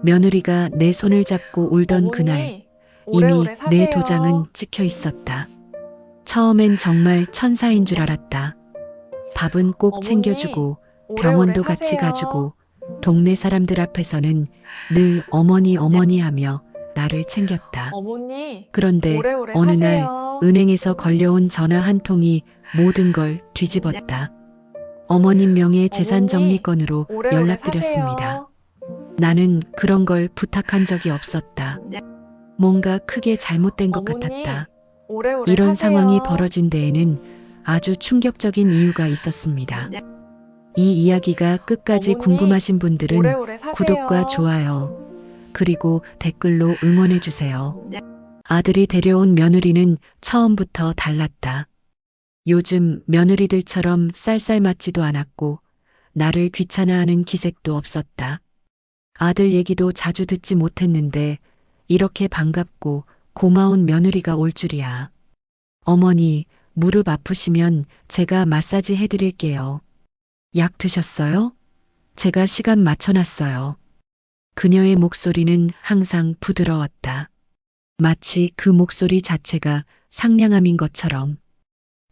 며느리가 내 손을 잡고 울던 그날 어머니, 이미 오래오래 내 사세요. 도장은 찍혀 있었다. 처음엔 정말 천사인 줄 알았다. 밥은 꼭 어머니, 챙겨주고 오래오래 병원도 같이 사세요. 가주고 동네 사람들 앞에서는 늘 어머니 어머니 하며 나를 챙겼다. 어머니, 그런데 오래오래 어느 날 사세요. 은행에서 걸려온 전화 한 통이 모든 걸 뒤집었다. 어머님 명의 재산 어머니, 정리건으로 오래오래 연락드렸습니다. 사세요. 나는 그런 걸 부탁한 적이 없었다. 뭔가 크게 잘못된 것 어머니, 같았다. 오래오래 이런 사세요. 상황이 벌어진 데에는 아주 충격적인 이유가 있었습니다. 이 이야기가 끝까지 어머니, 궁금하신 분들은 오래오래 사세요. 구독과 좋아요, 그리고 댓글로 응원해 주세요. 아들이 데려온 며느리는 처음부터 달랐다. 요즘 며느리들처럼 쌀쌀 맞지도 않았고 나를 귀찮아하는 기색도 없었다. 아들 얘기도 자주 듣지 못했는데 이렇게 반갑고 고마운 며느리가 올 줄이야. 어머니, 무릎 아프시면 제가 마사지 해드릴게요. 약 드셨어요? 제가 시간 맞춰놨어요. 그녀의 목소리는 항상 부드러웠다. 마치 그 목소리 자체가 상냥함인 것처럼.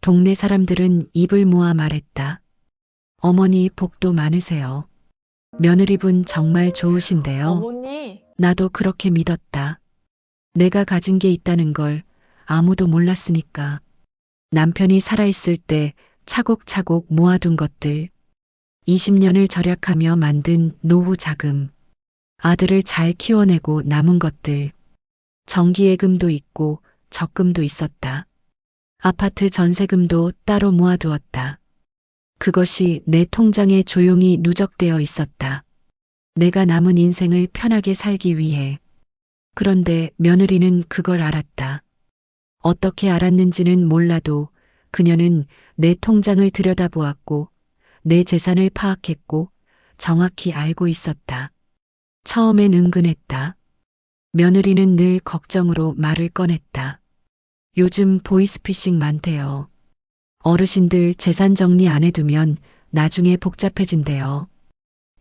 동네 사람들은 입을 모아 말했다. 어머니 복도 많으세요. 며느리분 정말 좋으신데요. 어머니, 나도 그렇게 믿었다. 내가 가진 게 있다는 걸 아무도 몰랐으니까. 남편이 살아있을 때 차곡차곡 모아둔 것들. 20년을 절약하며 만든 노후 자금. 아들을 잘 키워내고 남은 것들. 정기예금도 있고 적금도 있었다. 아파트 전세금도 따로 모아두었다. 그것이 내 통장에 조용히 누적되어 있었다. 내가 남은 인생을 편하게 살기 위해. 그런데 며느리는 그걸 알았다. 어떻게 알았는지는 몰라도 그녀는 내 통장을 들여다보았고 내 재산을 파악했고 정확히 알고 있었다. 처음엔 은근했다. 며느리는 늘 걱정으로 말을 꺼냈다. 요즘 보이스피싱 많대요. 어르신들 재산 정리 안 해두면 나중에 복잡해진대요.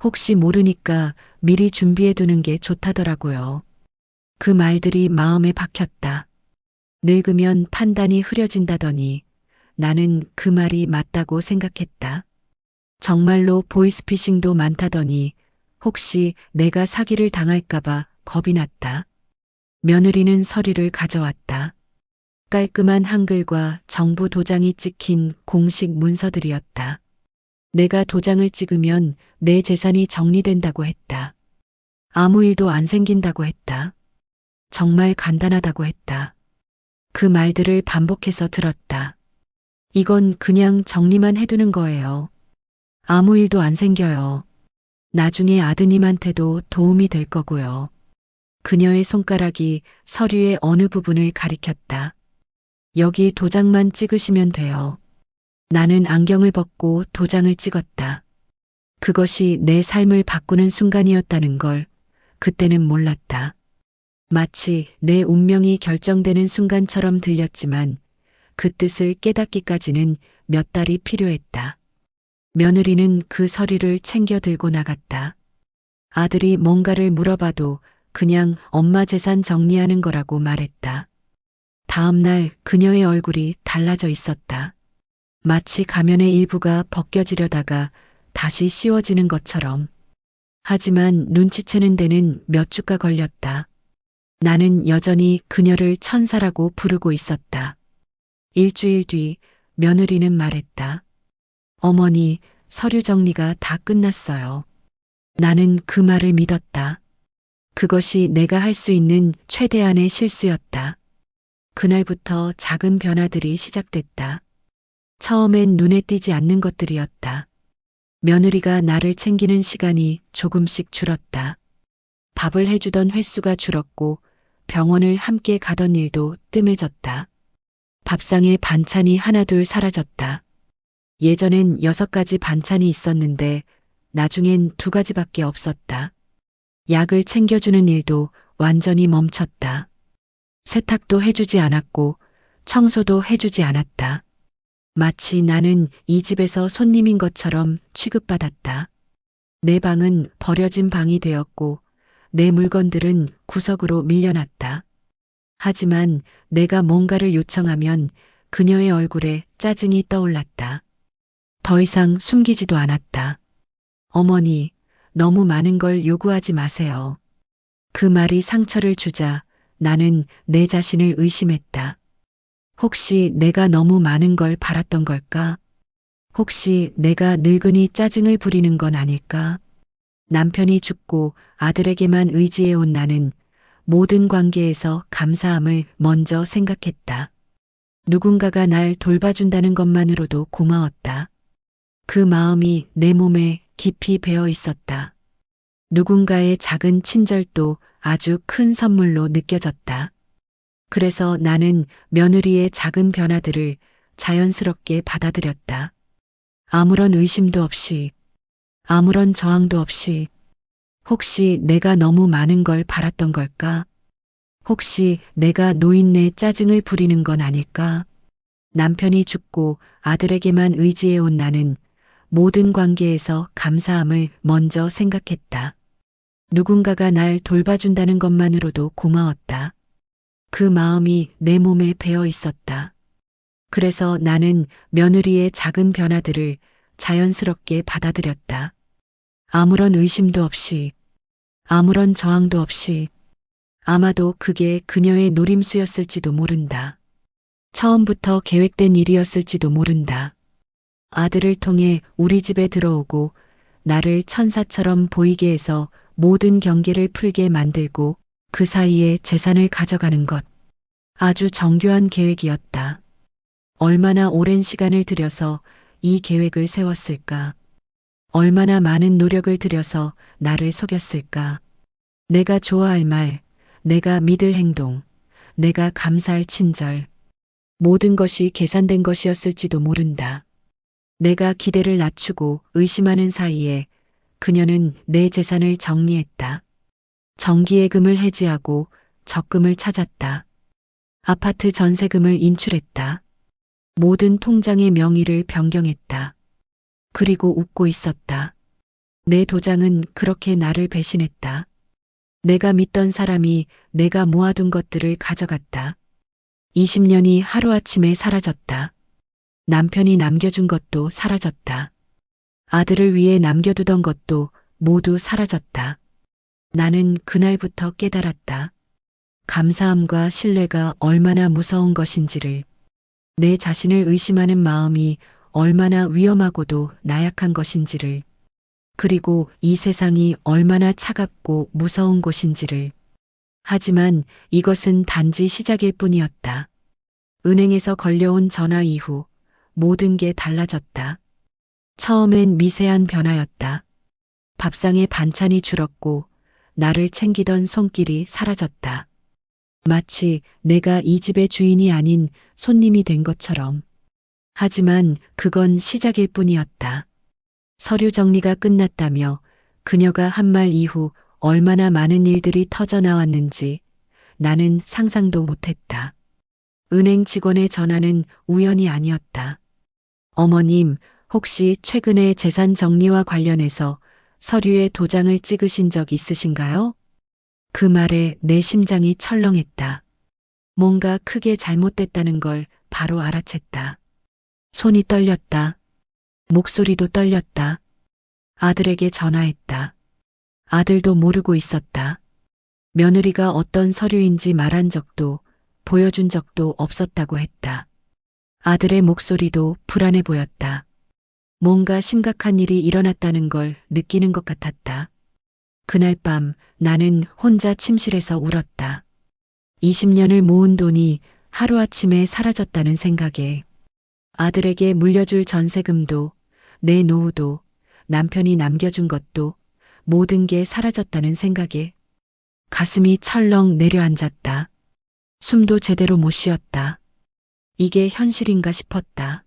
혹시 모르니까 미리 준비해두는 게 좋다더라고요. 그 말들이 마음에 박혔다. 늙으면 판단이 흐려진다더니 나는 그 말이 맞다고 생각했다. 정말로 보이스피싱도 많다더니 혹시 내가 사기를 당할까봐 겁이 났다. 며느리는 서류를 가져왔다. 깔끔한 한글과 정부 도장이 찍힌 공식 문서들이었다. 내가 도장을 찍으면 내 재산이 정리된다고 했다. 아무 일도 안 생긴다고 했다. 정말 간단하다고 했다. 그 말들을 반복해서 들었다. 이건 그냥 정리만 해두는 거예요. 아무 일도 안 생겨요. 나중에 아드님한테도 도움이 될 거고요. 그녀의 손가락이 서류의 어느 부분을 가리켰다. 여기 도장만 찍으시면 돼요. 나는 안경을 벗고 도장을 찍었다. 그것이 내 삶을 바꾸는 순간이었다는 걸 그때는 몰랐다. 마치 내 운명이 결정되는 순간처럼 들렸지만 그 뜻을 깨닫기까지는 몇 달이 필요했다. 며느리는 그 서류를 챙겨 들고 나갔다. 아들이 뭔가를 물어봐도 그냥 엄마 재산 정리하는 거라고 말했다. 다음 날 그녀의 얼굴이 달라져 있었다. 마치 가면의 일부가 벗겨지려다가 다시 씌워지는 것처럼. 하지만 눈치채는 데는 몇 주가 걸렸다. 나는 여전히 그녀를 천사라고 부르고 있었다. 일주일 뒤 며느리는 말했다. 어머니, 서류 정리가 다 끝났어요. 나는 그 말을 믿었다. 그것이 내가 할 수 있는 최대한의 실수였다. 그날부터 작은 변화들이 시작됐다. 처음엔 눈에 띄지 않는 것들이었다. 며느리가 나를 챙기는 시간이 조금씩 줄었다. 밥을 해주던 횟수가 줄었고 병원을 함께 가던 일도 뜸해졌다. 밥상에 반찬이 하나둘 사라졌다. 예전엔 6가지 반찬이 있었는데 나중엔 2가지밖에 없었다. 약을 챙겨주는 일도 완전히 멈췄다. 세탁도 해주지 않았고 청소도 해주지 않았다. 마치 나는 이 집에서 손님인 것처럼 취급받았다. 내 방은 버려진 방이 되었고 내 물건들은 구석으로 밀려났다. 하지만 내가 뭔가를 요청하면 그녀의 얼굴에 짜증이 떠올랐다. 더 이상 숨기지도 않았다. 어머니, 너무 많은 걸 요구하지 마세요. 그 말이 상처를 주자 나는 내 자신을 의심했다. 혹시 내가 너무 많은 걸 바랐던 걸까? 혹시 내가 늙은이 짜증을 부리는 건 아닐까? 남편이 죽고 아들에게만 의지해온 나는 모든 관계에서 감사함을 먼저 생각했다. 누군가가 날 돌봐준다는 것만으로도 고마웠다. 그 마음이 내 몸에 깊이 배어 있었다. 누군가의 작은 친절도 아주 큰 선물로 느껴졌다. 그래서 나는 며느리의 작은 변화들을 자연스럽게 받아들였다. 아무런 의심도 없이, 아무런 저항도 없이, 혹시 내가 너무 많은 걸 바랐던 걸까? 혹시 내가 노인네 짜증을 부리는 건 아닐까? 남편이 죽고 아들에게만 의지해온 나는 모든 관계에서 감사함을 먼저 생각했다. 누군가가 날 돌봐준다는 것만으로도 고마웠다. 그 마음이 내 몸에 배어 있었다. 그래서 나는 며느리의 작은 변화들을 자연스럽게 받아들였다. 아무런 의심도 없이, 아무런 저항도 없이, 아마도 그게 그녀의 노림수였을지도 모른다. 처음부터 계획된 일이었을지도 모른다. 아들을 통해 우리 집에 들어오고 나를 천사처럼 보이게 해서 모든 경계를 풀게 만들고 그 사이에 재산을 가져가는 것. 아주 정교한 계획이었다. 얼마나 오랜 시간을 들여서 이 계획을 세웠을까? 얼마나 많은 노력을 들여서 나를 속였을까? 내가 좋아할 말, 내가 믿을 행동, 내가 감사할 친절. 모든 것이 계산된 것이었을지도 모른다. 내가 기대를 낮추고 의심하는 사이에 그녀는 내 재산을 정리했다. 정기예금을 해지하고 적금을 찾았다. 아파트 전세금을 인출했다. 모든 통장의 명의를 변경했다. 그리고 웃고 있었다. 내 도장은 그렇게 나를 배신했다. 내가 믿던 사람이 내가 모아둔 것들을 가져갔다. 20년이 하루아침에 사라졌다. 남편이 남겨준 것도 사라졌다. 아들을 위해 남겨두던 것도 모두 사라졌다. 나는 그날부터 깨달았다. 감사함과 신뢰가 얼마나 무서운 것인지를, 내 자신을 의심하는 마음이 얼마나 위험하고도 나약한 것인지를, 그리고 이 세상이 얼마나 차갑고 무서운 곳인지를. 하지만 이것은 단지 시작일 뿐이었다. 은행에서 걸려온 전화 이후 모든 게 달라졌다. 처음엔 미세한 변화였다. 밥상에 반찬이 줄었고 나를 챙기던 손길이 사라졌다. 마치 내가 이 집의 주인이 아닌 손님이 된 것처럼. 하지만 그건 시작일 뿐이었다. 서류 정리가 끝났다며 그녀가 한 말 이후 얼마나 많은 일들이 터져 나왔는지 나는 상상도 못했다. 은행 직원의 전화는 우연이 아니었다. 어머님, 혹시 최근에 재산 정리와 관련해서 서류에 도장을 찍으신 적 있으신가요? 그 말에 내 심장이 철렁했다. 뭔가 크게 잘못됐다는 걸 바로 알아챘다. 손이 떨렸다. 목소리도 떨렸다. 아들에게 전화했다. 아들도 모르고 있었다. 며느리가 어떤 서류인지 말한 적도 보여준 적도 없었다고 했다. 아들의 목소리도 불안해 보였다. 뭔가 심각한 일이 일어났다는 걸 느끼는 것 같았다. 그날 밤 나는 혼자 침실에서 울었다. 20년을 모은 돈이 하루아침에 사라졌다는 생각에, 아들에게 물려줄 전세금도 내 노후도 남편이 남겨준 것도 모든 게 사라졌다는 생각에 가슴이 철렁 내려앉았다. 숨도 제대로 못 쉬었다. 이게 현실인가 싶었다.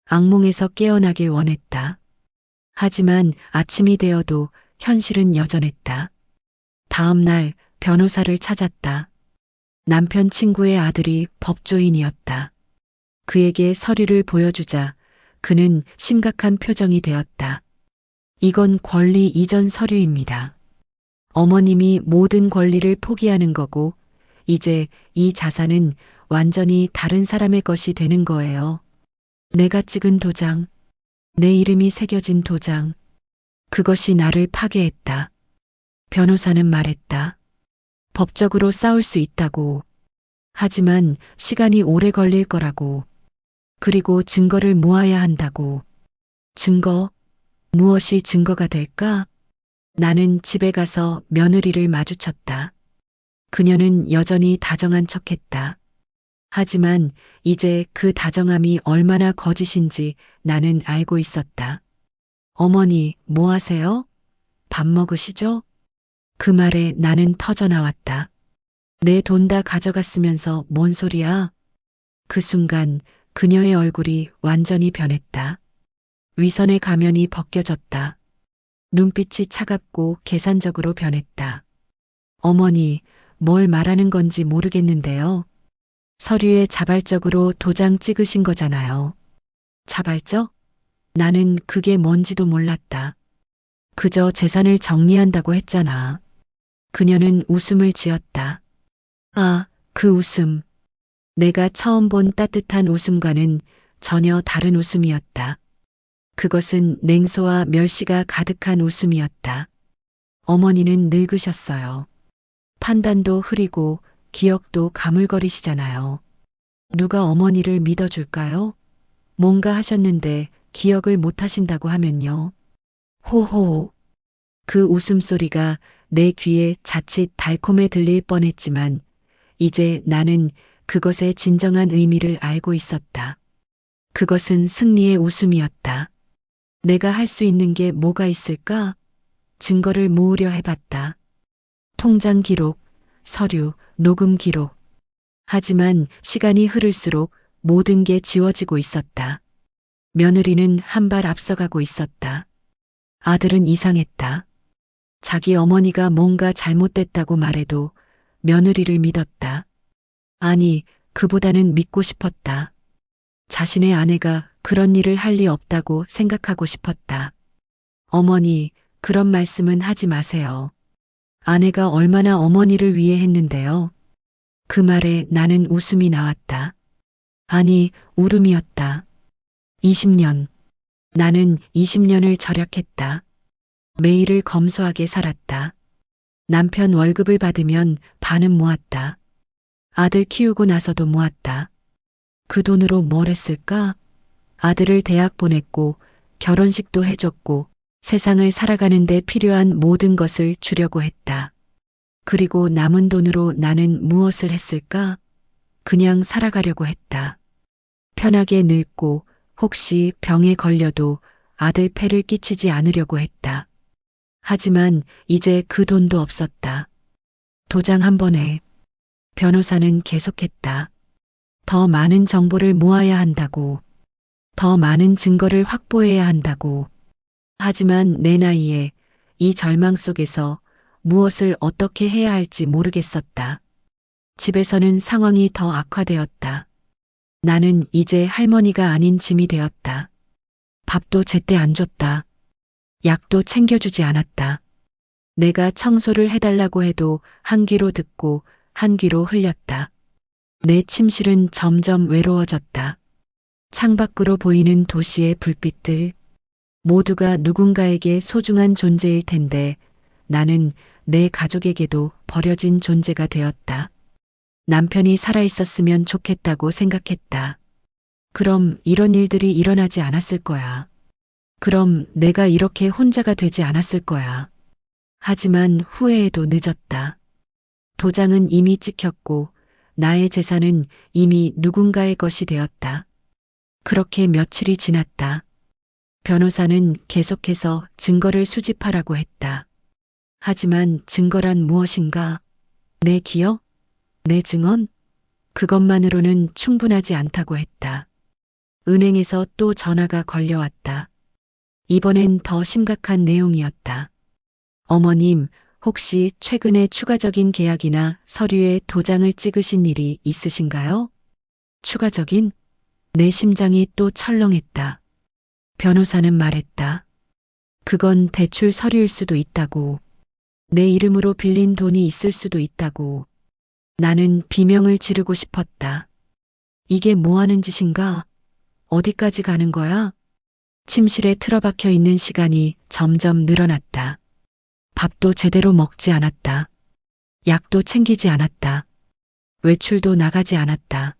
악몽에서 깨어나길 원했다. 하지만 아침이 되어도 현실은 여전했다. 다음 날 변호사를 찾았다. 남편 친구의 아들이 법조인이었다. 그에게 서류를 보여주자 그는 심각한 표정이 되었다. 이건 권리 이전 서류입니다. 어머님이 모든 권리를 포기하는 거고, 이제 이 자산은 완전히 다른 사람의 것이 되는 거예요. 내가 찍은 도장, 내 이름이 새겨진 도장, 그것이 나를 파괴했다. 변호사는 말했다. 법적으로 싸울 수 있다고. 하지만 시간이 오래 걸릴 거라고. 그리고 증거를 모아야 한다고. 증거? 무엇이 증거가 될까? 나는 집에 가서 며느리를 마주쳤다. 그녀는 여전히 다정한 척했다. 하지만 이제 그 다정함이 얼마나 거짓인지 나는 알고 있었다. 어머니, 뭐 하세요? 밥 먹으시죠? 그 말에 나는 터져 나왔다. 내 돈 다 가져갔으면서 뭔 소리야? 그 순간 그녀의 얼굴이 완전히 변했다. 위선의 가면이 벗겨졌다. 눈빛이 차갑고 계산적으로 변했다. 어머니, 뭘 말하는 건지 모르겠는데요. 서류에 자발적으로 도장 찍으신 거잖아요. 자발적? 나는 그게 뭔지도 몰랐다. 그저 재산을 정리한다고 했잖아. 그녀는 웃음을 지었다. 아, 그 웃음. 내가 처음 본 따뜻한 웃음과는 전혀 다른 웃음이었다. 그것은 냉소와 멸시가 가득한 웃음이었다. 어머니는 늙으셨어요. 판단도 흐리고 기억도 가물거리시잖아요. 누가 어머니를 믿어줄까요? 뭔가 하셨는데 기억을 못 하신다고 하면요. 호호. 그 웃음소리가 내 귀에 자칫 달콤해 들릴 뻔했지만 이제 나는 그것의 진정한 의미를 알고 있었다. 그것은 승리의 웃음이었다. 내가 할 수 있는 게 뭐가 있을까? 증거를 모으려 해봤다. 통장 기록, 서류, 녹음 기록. 하지만 시간이 흐를수록 모든 게 지워지고 있었다. 며느리는 한 발 앞서가고 있었다. 아들은 이상했다. 자기 어머니가 뭔가 잘못됐다고 말해도 며느리를 믿었다. 아니, 그보다는 믿고 싶었다. 자신의 아내가 그런 일을 할 리 없다고 생각하고 싶었다. 어머니, 그런 말씀은 하지 마세요. 아내가 얼마나 어머니를 위해 했는데요. 그 말에 나는 웃음이 나왔다. 아니, 울음이었다. 20년. 나는 20년을 절약했다. 매일을 검소하게 살았다. 남편 월급을 받으면 반은 모았다. 아들 키우고 나서도 모았다. 그 돈으로 뭘 했을까? 아들을 대학 보냈고 결혼식도 해줬고 세상을 살아가는데 필요한 모든 것을 주려고 했다. 그리고 남은 돈으로 나는 무엇을 했을까? 그냥 살아가려고 했다. 편하게 늙고 혹시 병에 걸려도 아들 폐를 끼치지 않으려고 했다. 하지만 이제 그 돈도 없었다. 도장 한 번에. 변호사는 계속했다. 더 많은 정보를 모아야 한다고. 더 많은 증거를 확보해야 한다고. 하지만 내 나이에 이 절망 속에서 무엇을 어떻게 해야 할지 모르겠었다. 집에서는 상황이 더 악화되었다. 나는 이제 할머니가 아닌 짐이 되었다. 밥도 제때 안 줬다. 약도 챙겨주지 않았다. 내가 청소를 해달라고 해도 한 귀로 듣고 한 귀로 흘렸다. 내 침실은 점점 외로워졌다. 창밖으로 보이는 도시의 불빛들, 모두가 누군가에게 소중한 존재일 텐데 나는 내 가족에게도 버려진 존재가 되었다. 남편이 살아있었으면 좋겠다고 생각했다. 그럼 이런 일들이 일어나지 않았을 거야. 그럼 내가 이렇게 혼자가 되지 않았을 거야. 하지만 후회해도 늦었다. 도장은 이미 찍혔고 나의 재산은 이미 누군가의 것이 되었다. 그렇게 며칠이 지났다. 변호사는 계속해서 증거를 수집하라고 했다. 하지만 증거란 무엇인가? 내 기억? 내 증언? 그것만으로는 충분하지 않다고 했다. 은행에서 또 전화가 걸려왔다. 이번엔 더 심각한 내용이었다. 어머님, 혹시 최근에 추가적인 계약이나 서류에 도장을 찍으신 일이 있으신가요? 추가적인? 내 심장이 또 철렁했다. 변호사는 말했다. 그건 대출 서류일 수도 있다고. 내 이름으로 빌린 돈이 있을 수도 있다고. 나는 비명을 지르고 싶었다. 이게 뭐 하는 짓인가? 어디까지 가는 거야? 침실에 틀어박혀 있는 시간이 점점 늘어났다. 밥도 제대로 먹지 않았다. 약도 챙기지 않았다. 외출도 나가지 않았다.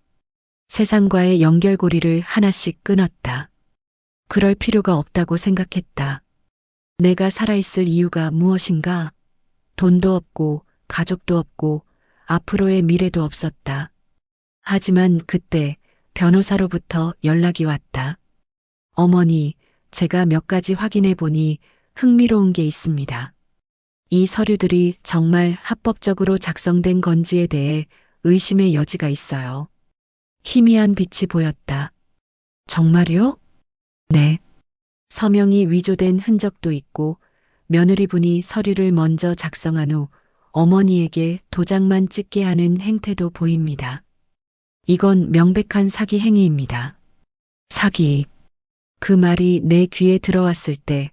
세상과의 연결고리를 하나씩 끊었다. 그럴 필요가 없다고 생각했다. 내가 살아있을 이유가 무엇인가? 돈도 없고, 가족도 없고, 앞으로의 미래도 없었다. 하지만 그때 변호사로부터 연락이 왔다. 어머니, 제가 몇 가지 확인해 보니 흥미로운 게 있습니다. 이 서류들이 정말 합법적으로 작성된 건지에 대해 의심의 여지가 있어요. 희미한 빛이 보였다. 정말요? 네. 서명이 위조된 흔적도 있고 며느리분이 서류를 먼저 작성한 후 어머니에게 도장만 찍게 하는 행태도 보입니다. 이건 명백한 사기 행위입니다. 사기. 그 말이 내 귀에 들어왔을 때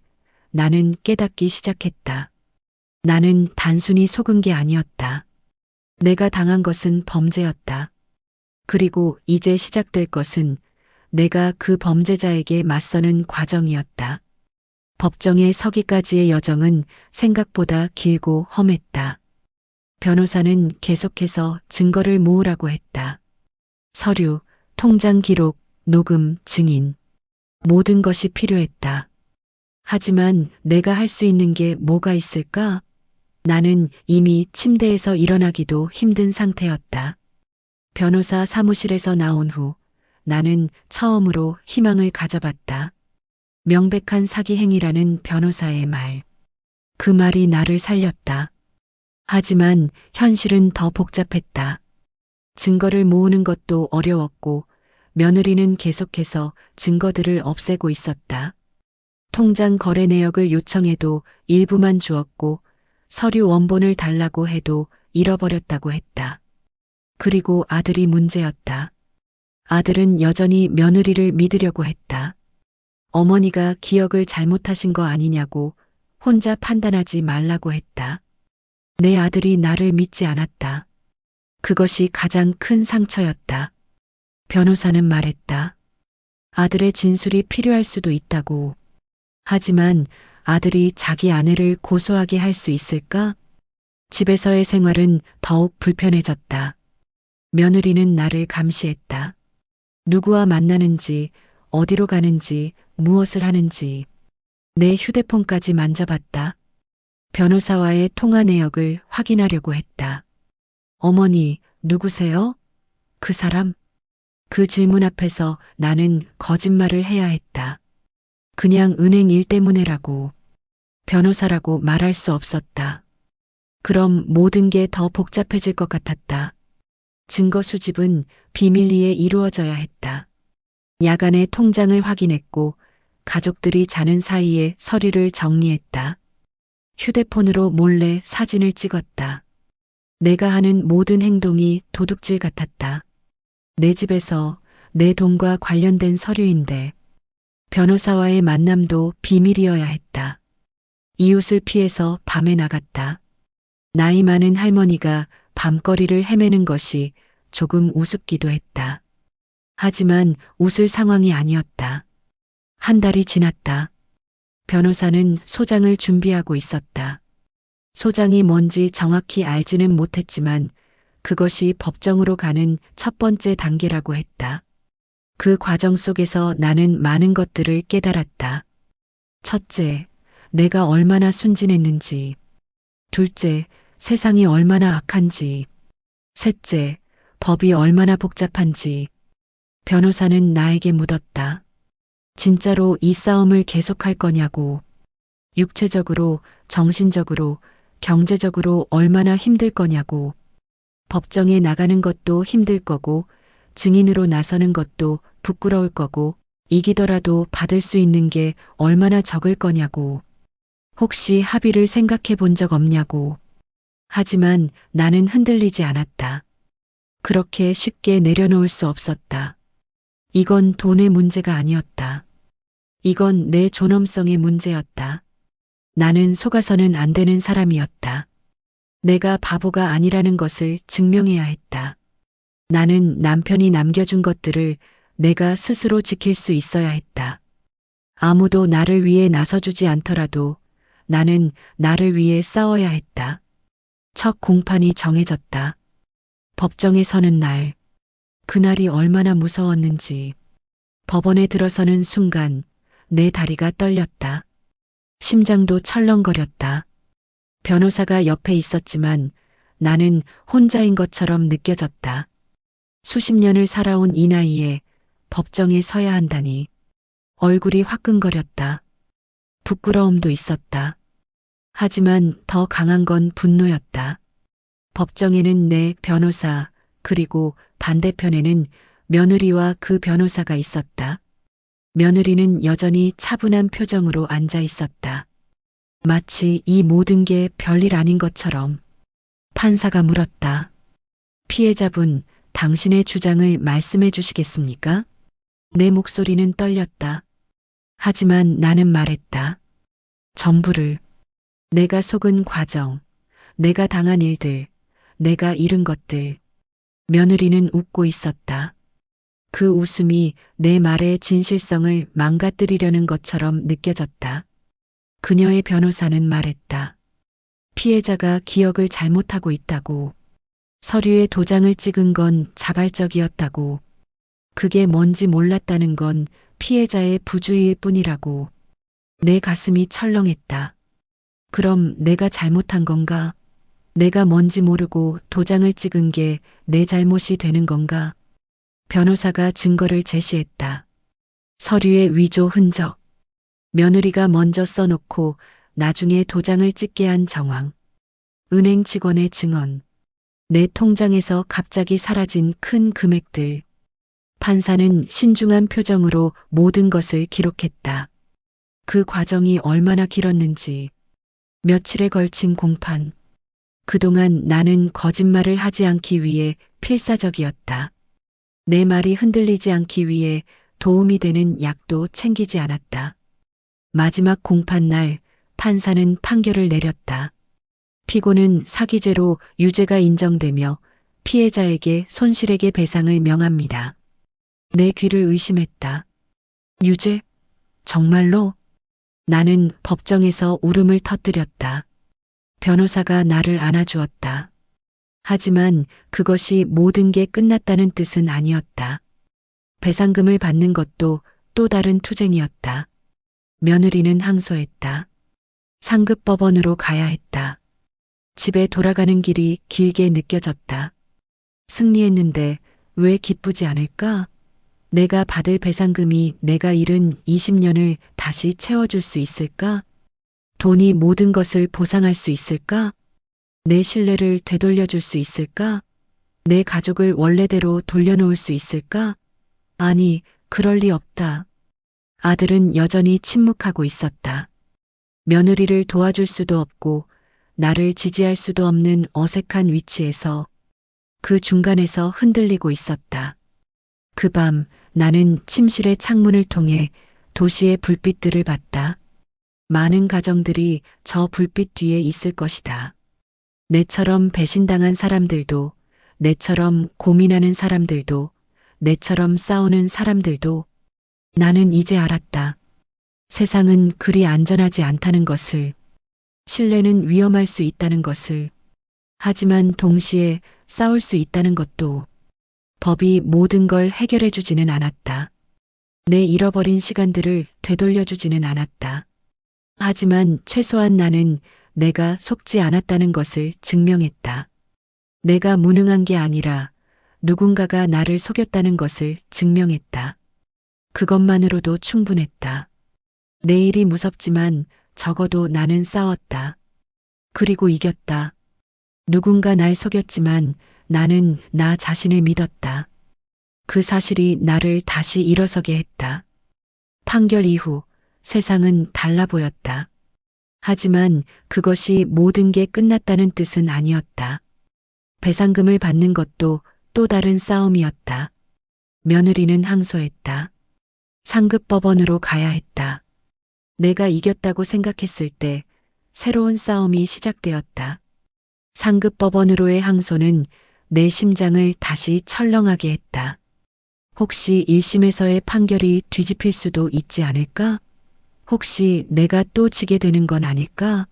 나는 깨닫기 시작했다. 나는 단순히 속은 게 아니었다. 내가 당한 것은 범죄였다. 그리고 이제 시작될 것은 내가 그 범죄자에게 맞서는 과정이었다. 법정에 서기까지의 여정은 생각보다 길고 험했다. 변호사는 계속해서 증거를 모으라고 했다. 서류, 통장 기록, 녹음, 증인. 모든 것이 필요했다. 하지만 내가 할 수 있는 게 뭐가 있을까? 나는 이미 침대에서 일어나기도 힘든 상태였다. 변호사 사무실에서 나온 후 나는 처음으로 희망을 가져봤다. 명백한 사기 행위라는 변호사의 말. 그 말이 나를 살렸다. 하지만 현실은 더 복잡했다. 증거를 모으는 것도 어려웠고 며느리는 계속해서 증거들을 없애고 있었다. 통장 거래 내역을 요청해도 일부만 주었고 서류 원본을 달라고 해도 잃어버렸다고 했다. 그리고 아들이 문제였다. 아들은 여전히 며느리를 믿으려고 했다. 어머니가 기억을 잘못하신 거 아니냐고 혼자 판단하지 말라고 했다. 내 아들이 나를 믿지 않았다. 그것이 가장 큰 상처였다. 변호사는 말했다. 아들의 진술이 필요할 수도 있다고. 하지만 아들이 자기 아내를 고소하게 할 수 있을까? 집에서의 생활은 더욱 불편해졌다. 며느리는 나를 감시했다. 누구와 만나는지, 어디로 가는지, 무엇을 하는지. 내 휴대폰까지 만져봤다. 변호사와의 통화 내역을 확인하려고 했다. 어머니, 누구세요? 그 사람? 그 질문 앞에서 나는 거짓말을 해야 했다. 그냥 은행 일 때문에라고. 변호사라고 말할 수 없었다. 그럼 모든 게 더 복잡해질 것 같았다. 증거 수집은 비밀리에 이루어져야 했다. 야간에 통장을 확인했고 가족들이 자는 사이에 서류를 정리했다. 휴대폰으로 몰래 사진을 찍었다. 내가 하는 모든 행동이 도둑질 같았다. 내 집에서 내 돈과 관련된 서류인데 변호사와의 만남도 비밀이어야 했다. 이웃을 피해서 밤에 나갔다. 나이 많은 할머니가 밤거리를 헤매는 것이 조금 우습기도 했다. 하지만 웃을 상황이 아니었다. 한 달이 지났다. 변호사는 소장을 준비하고 있었다. 소장이 뭔지 정확히 알지는 못했지만 그것이 법정으로 가는 첫 번째 단계라고 했다. 그 과정 속에서 나는 많은 것들을 깨달았다. 첫째, 내가 얼마나 순진했는지. 둘째, 세상이 얼마나 악한지. 셋째, 법이 얼마나 복잡한지. 변호사는 나에게 묻었다. 진짜로 이 싸움을 계속할 거냐고. 육체적으로, 정신적으로, 경제적으로 얼마나 힘들 거냐고. 법정에 나가는 것도 힘들 거고, 증인으로 나서는 것도 부끄러울 거고, 이기더라도 받을 수 있는 게 얼마나 적을 거냐고. 혹시 합의를 생각해 본 적 없냐고. 하지만 나는 흔들리지 않았다. 그렇게 쉽게 내려놓을 수 없었다. 이건 돈의 문제가 아니었다. 이건 내 존엄성의 문제였다. 나는 속아서는 안 되는 사람이었다. 내가 바보가 아니라는 것을 증명해야 했다. 나는 남편이 남겨준 것들을 내가 스스로 지킬 수 있어야 했다. 아무도 나를 위해 나서주지 않더라도 나는 나를 위해 싸워야 했다. 첫 공판이 정해졌다. 법정에 서는 날. 그날이 얼마나 무서웠는지. 법원에 들어서는 순간 내 다리가 떨렸다. 심장도 철렁거렸다. 변호사가 옆에 있었지만 나는 혼자인 것처럼 느껴졌다. 수십 년을 살아온 이 나이에 법정에 서야 한다니. 얼굴이 화끈거렸다. 부끄러움도 있었다. 하지만 더 강한 건 분노였다. 법정에는 내 변호사, 그리고 반대편에는 며느리와 그 변호사가 있었다. 며느리는 여전히 차분한 표정으로 앉아 있었다. 마치 이 모든 게 별일 아닌 것처럼. 판사가 물었다. 피해자분, 당신의 주장을 말씀해 주시겠습니까? 내 목소리는 떨렸다. 하지만 나는 말했다. 전부를. 내가 속은 과정, 내가 당한 일들, 내가 잃은 것들. 며느리는 웃고 있었다. 그 웃음이 내 말의 진실성을 망가뜨리려는 것처럼 느껴졌다. 그녀의 변호사는 말했다. 피해자가 기억을 잘못하고 있다고. 서류에 도장을 찍은 건 자발적이었다고. 그게 뭔지 몰랐다는 건 피해자의 부주의일 뿐이라고. 내 가슴이 철렁했다. 그럼 내가 잘못한 건가? 내가 뭔지 모르고 도장을 찍은 게 내 잘못이 되는 건가? 변호사가 증거를 제시했다. 서류의 위조 흔적. 며느리가 먼저 써놓고 나중에 도장을 찍게 한 정황. 은행 직원의 증언. 내 통장에서 갑자기 사라진 큰 금액들. 판사는 신중한 표정으로 모든 것을 기록했다. 그 과정이 얼마나 길었는지. 며칠에 걸친 공판. 그동안 나는 거짓말을 하지 않기 위해 필사적이었다. 내 말이 흔들리지 않기 위해 도움이 되는 약도 챙기지 않았다. 마지막 공판 날 판사는 판결을 내렸다. 피고는 사기죄로 유죄가 인정되며 피해자에게 손실액의 배상을 명합니다. 내 귀를 의심했다. 유죄? 정말로? 나는 법정에서 울음을 터뜨렸다. 변호사가 나를 안아주었다. 하지만 그것이 모든 게 끝났다는 뜻은 아니었다. 배상금을 받는 것도 또 다른 투쟁이었다. 며느리는 항소했다. 상급법원으로 가야 했다. 집에 돌아가는 길이 길게 느껴졌다. 승리했는데 왜 기쁘지 않을까? 내가 받을 배상금이 내가 잃은 20년을 다시 채워줄 수 있을까? 돈이 모든 것을 보상할 수 있을까? 내 신뢰를 되돌려줄 수 있을까? 내 가족을 원래대로 돌려놓을 수 있을까? 아니, 그럴 리 없다. 아들은 여전히 침묵하고 있었다. 며느리를 도와줄 수도 없고 나를 지지할 수도 없는 어색한 위치에서 그 중간에서 흔들리고 있었다. 그 밤 나는 침실의 창문을 통해 도시의 불빛들을 봤다. 많은 가정들이 저 불빛 뒤에 있을 것이다. 내처럼 배신당한 사람들도, 내처럼 고민하는 사람들도, 내처럼 싸우는 사람들도. 나는 이제 알았다. 세상은 그리 안전하지 않다는 것을. 신뢰는 위험할 수 있다는 것을. 하지만 동시에 싸울 수 있다는 것도. 법이 모든 걸 해결해 주지는 않았다. 내 잃어버린 시간들을 되돌려 주지는 않았다. 하지만 최소한 나는 내가 속지 않았다는 것을 증명했다. 내가 무능한 게 아니라 누군가가 나를 속였다는 것을 증명했다. 그것만으로도 충분했다. 내일이 무섭지만 적어도 나는 싸웠다. 그리고 이겼다. 누군가 날 속였지만 나는 나 자신을 믿었다. 그 사실이 나를 다시 일어서게 했다. 판결 이후 세상은 달라 보였다. 하지만 그것이 모든 게 끝났다는 뜻은 아니었다. 배상금을 받는 것도 또 다른 싸움이었다. 며느리는 항소했다. 상급법원으로 가야 했다. 내가 이겼다고 생각했을 때 새로운 싸움이 시작되었다. 상급 법원으로의 항소는 내 심장을 다시 철렁하게 했다. 혹시 1심에서의 판결이 뒤집힐 수도 있지 않을까? 혹시 내가 또 지게 되는 건 아닐까?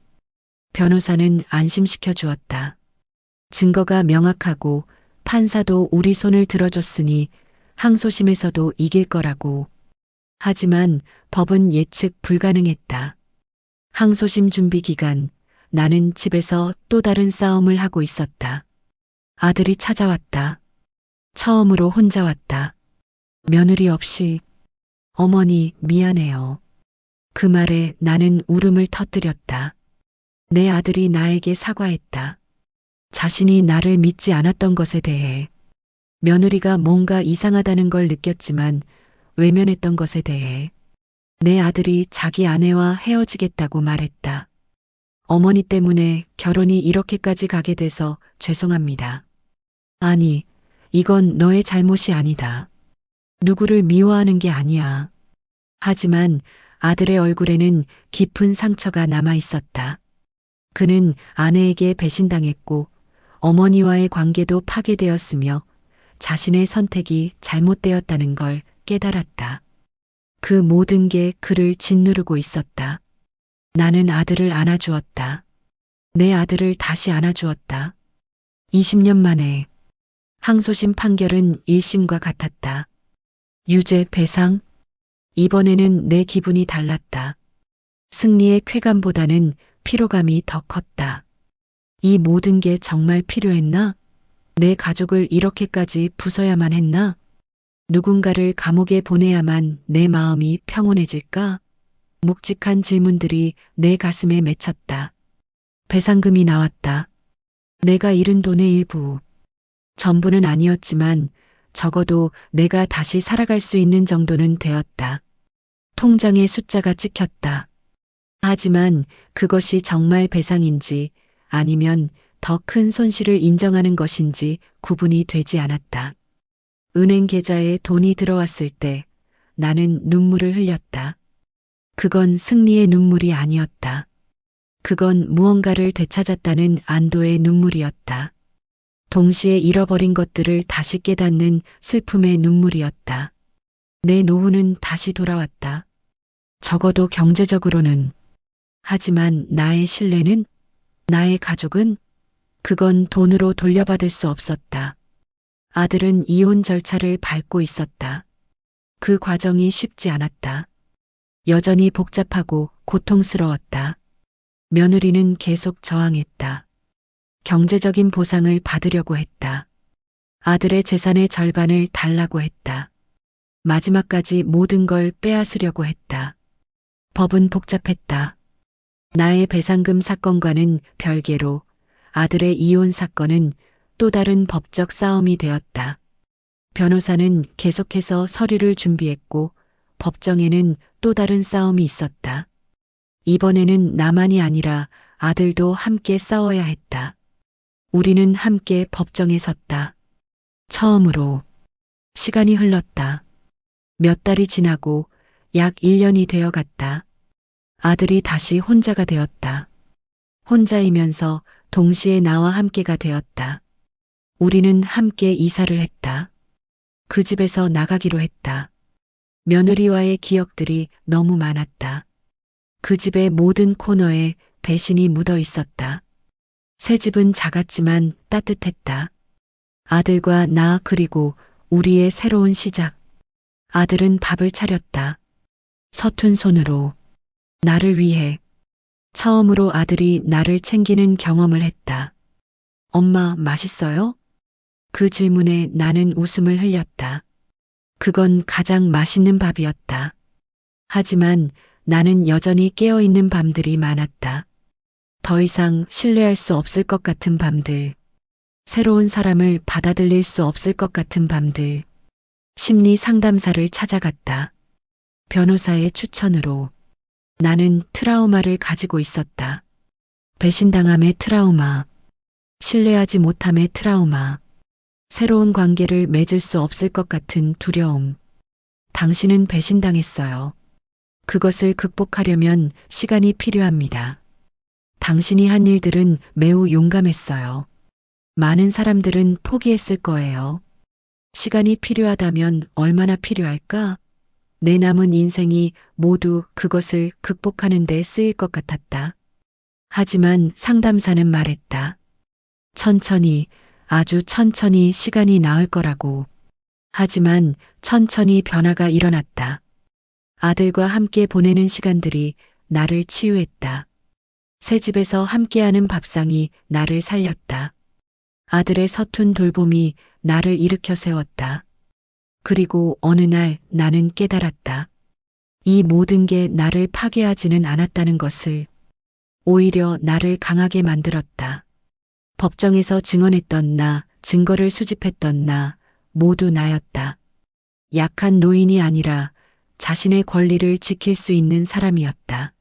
변호사는 안심시켜 주었다. 증거가 명확하고 판사도 우리 손을 들어줬으니 항소심에서도 이길 거라고. 하지만 법은 예측 불가능했다. 항소심 준비 기간, 나는 집에서 또 다른 싸움을 하고 있었다. 아들이 찾아왔다. 처음으로 혼자 왔다. 며느리 없이. 어머니, 미안해요. 그 말에 나는 울음을 터뜨렸다. 내 아들이 나에게 사과했다. 자신이 나를 믿지 않았던 것에 대해. 며느리가 뭔가 이상하다는 걸 느꼈지만 외면했던 것에 대해. 내 아들이 자기 아내와 헤어지겠다고 말했다. 어머니 때문에 결혼이 이렇게까지 가게 돼서 죄송합니다. 아니, 이건 너의 잘못이 아니다. 누구를 미워하는 게 아니야. 하지만 아들의 얼굴에는 깊은 상처가 남아 있었다. 그는 아내에게 배신당했고 어머니와의 관계도 파괴되었으며 자신의 선택이 잘못되었다는 걸 깨달았다. 그 모든 게 그를 짓누르고 있었다. 나는 아들을 안아주었다. 내 아들을 다시 안아주었다. 20년 만에 항소심 판결은 1심과 같았다. 유죄 배상? 이번에는 내 기분이 달랐다. 승리의 쾌감보다는 피로감이 더 컸다. 이 모든 게 정말 필요했나? 내 가족을 이렇게까지 부숴야만 했나? 누군가를 감옥에 보내야만 내 마음이 평온해질까? 묵직한 질문들이 내 가슴에 맺혔다. 배상금이 나왔다. 내가 잃은 돈의 일부. 전부는 아니었지만 적어도 내가 다시 살아갈 수 있는 정도는 되었다. 통장에 숫자가 찍혔다. 하지만 그것이 정말 배상인지 아니면 더 큰 손실을 인정하는 것인지 구분이 되지 않았다. 은행 계좌에 돈이 들어왔을 때 나는 눈물을 흘렸다. 그건 승리의 눈물이 아니었다. 그건 무언가를 되찾았다는 안도의 눈물이었다. 동시에 잃어버린 것들을 다시 깨닫는 슬픔의 눈물이었다. 내 노후는 다시 돌아왔다. 적어도 경제적으로는. 하지만 나의 신뢰는? 나의 가족은? 그건 돈으로 돌려받을 수 없었다. 아들은 이혼 절차를 밟고 있었다. 그 과정이 쉽지 않았다. 여전히 복잡하고 고통스러웠다. 며느리는 계속 저항했다. 경제적인 보상을 받으려고 했다. 아들의 재산의 절반을 달라고 했다. 마지막까지 모든 걸 빼앗으려고 했다. 법은 복잡했다. 나의 배상금 사건과는 별개로 아들의 이혼 사건은 또 다른 법적 싸움이 되었다. 변호사는 계속해서 서류를 준비했고 법정에는 또 다른 싸움이 있었다. 이번에는 나만이 아니라 아들도 함께 싸워야 했다. 우리는 함께 법정에 섰다. 처음으로. 시간이 흘렀다. 몇 달이 지나고 약 1년이 되어 갔다. 아들이 다시 혼자가 되었다. 혼자이면서 동시에 나와 함께가 되었다. 우리는 함께 이사를 했다. 그 집에서 나가기로 했다. 며느리와의 기억들이 너무 많았다. 그 집의 모든 코너에 배신이 묻어 있었다. 새 집은 작았지만 따뜻했다. 아들과 나 그리고 우리의 새로운 시작. 아들은 밥을 차렸다. 서툰 손으로. 나를 위해. 처음으로 아들이 나를 챙기는 경험을 했다. 엄마, 맛있어요? 그 질문에 나는 웃음을 흘렸다. 그건 가장 맛있는 밥이었다. 하지만 나는 여전히 깨어있는 밤들이 많았다. 더 이상 신뢰할 수 없을 것 같은 밤들. 새로운 사람을 받아들일 수 없을 것 같은 밤들. 심리 상담사를 찾아갔다. 변호사의 추천으로. 나는 트라우마를 가지고 있었다. 배신당함의 트라우마. 신뢰하지 못함의 트라우마. 새로운 관계를 맺을 수 없을 것 같은 두려움. 당신은 배신당했어요. 그것을 극복하려면 시간이 필요합니다. 당신이 한 일들은 매우 용감했어요. 많은 사람들은 포기했을 거예요. 시간이 필요하다면 얼마나 필요할까? 내 남은 인생이 모두 그것을 극복하는 데 쓰일 것 같았다. 하지만 상담사는 말했다. 천천히, 아주 천천히 시간이 나을 거라고. 하지만 천천히 변화가 일어났다. 아들과 함께 보내는 시간들이 나를 치유했다. 새 집에서 함께하는 밥상이 나를 살렸다. 아들의 서툰 돌봄이 나를 일으켜 세웠다. 그리고 어느 날 나는 깨달았다. 이 모든 게 나를 파괴하지는 않았다는 것을. 오히려 나를 강하게 만들었다. 법정에서 증언했던 나, 증거를 수집했던 나, 모두 나였다. 약한 노인이 아니라 자신의 권리를 지킬 수 있는 사람이었다.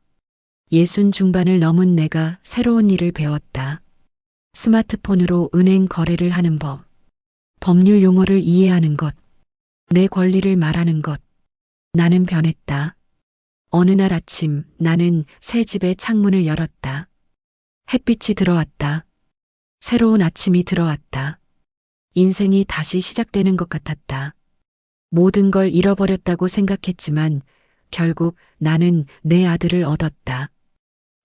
60 중반을 넘은 내가 새로운 일을 배웠다. 스마트폰으로 은행 거래를 하는 법, 법률 용어를 이해하는 것, 내 권리를 말하는 것. 나는 변했다. 어느 날 아침 나는 새 집의 창문을 열었다. 햇빛이 들어왔다. 새로운 아침이 들어왔다. 인생이 다시 시작되는 것 같았다. 모든 걸 잃어버렸다고 생각했지만 결국 나는 내 아들을 얻었다.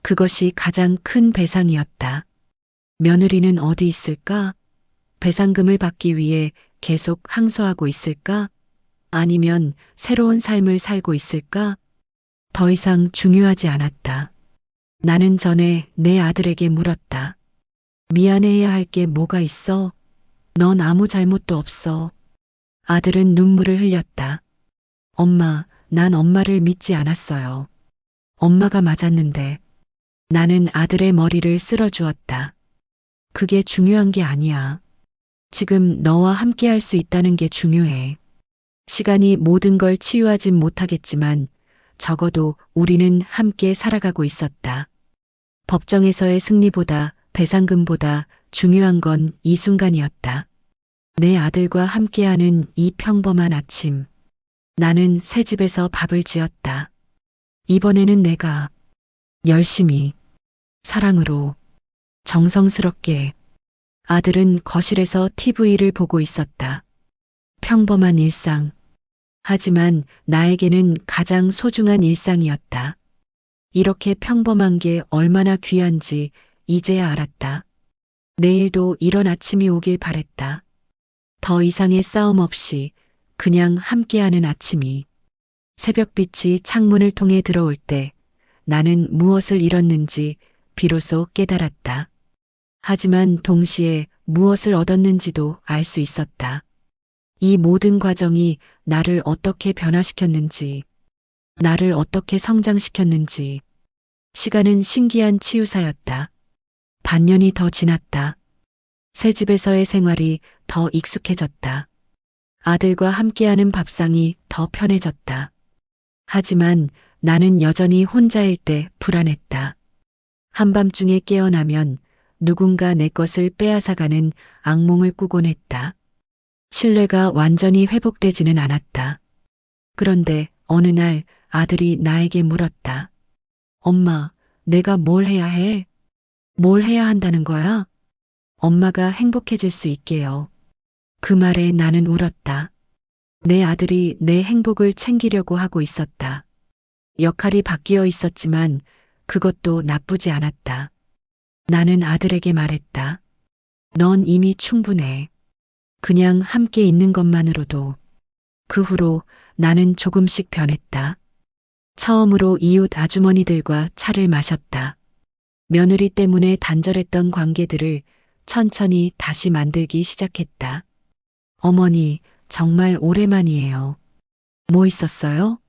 그것이 가장 큰 배상이었다. 며느리는 어디 있을까? 배상금을 받기 위해 계속 항소하고 있을까? 아니면 새로운 삶을 살고 있을까? 더 이상 중요하지 않았다. 나는 전에 내 아들에게 물었다. 미안해해야 할 게 뭐가 있어? 넌 아무 잘못도 없어. 아들은 눈물을 흘렸다. 엄마, 난 엄마를 믿지 않았어요. 엄마가 맞았는데. 나는 아들의 머리를 쓸어주었다. 그게 중요한 게 아니야. 지금 너와 함께 할 수 있다는 게 중요해. 시간이 모든 걸 치유하진 못하겠지만 적어도 우리는 함께 살아가고 있었다. 법정에서의 승리보다 배상금보다 중요한 건 이 순간이었다. 내 아들과 함께하는 이 평범한 아침. 나는 새 집에서 밥을 지었다. 이번에는 내가 열심히, 사랑으로, 정성스럽게. 아들은 거실에서 TV를 보고 있었다. 평범한 일상. 하지만 나에게는 가장 소중한 일상이었다. 이렇게 평범한 게 얼마나 귀한지 이제야 알았다. 내일도 이런 아침이 오길 바랬다. 더 이상의 싸움 없이 그냥 함께하는 아침이. 새벽빛이 창문을 통해 들어올 때 나는 무엇을 잃었는지 비로소 깨달았다. 하지만 동시에 무엇을 얻었는지도 알 수 있었다. 이 모든 과정이 나를 어떻게 변화시켰는지, 나를 어떻게 성장시켰는지. 시간은 신기한 치유사였다. 반년이 더 지났다. 새 집에서의 생활이 더 익숙해졌다. 아들과 함께하는 밥상이 더 편해졌다. 하지만 나는 여전히 혼자일 때 불안했다. 한밤중에 깨어나면 누군가 내 것을 빼앗아가는 악몽을 꾸곤 했다. 신뢰가 완전히 회복되지는 않았다. 그런데 어느 날 아들이 나에게 물었다. 엄마, 내가 뭘 해야 해? 뭘 해야 한다는 거야? 엄마가 행복해질 수 있게요. 그 말에 나는 울었다. 내 아들이 내 행복을 챙기려고 하고 있었다. 역할이 바뀌어 있었지만 그것도 나쁘지 않았다. 나는 아들에게 말했다. 넌 이미 충분해. 그냥 함께 있는 것만으로도. 그 후로 나는 조금씩 변했다. 처음으로 이웃 아주머니들과 차를 마셨다. 며느리 때문에 단절했던 관계들을 천천히 다시 만들기 시작했다. 어머니, 정말 오랜만이에요. 뭐 있었어요?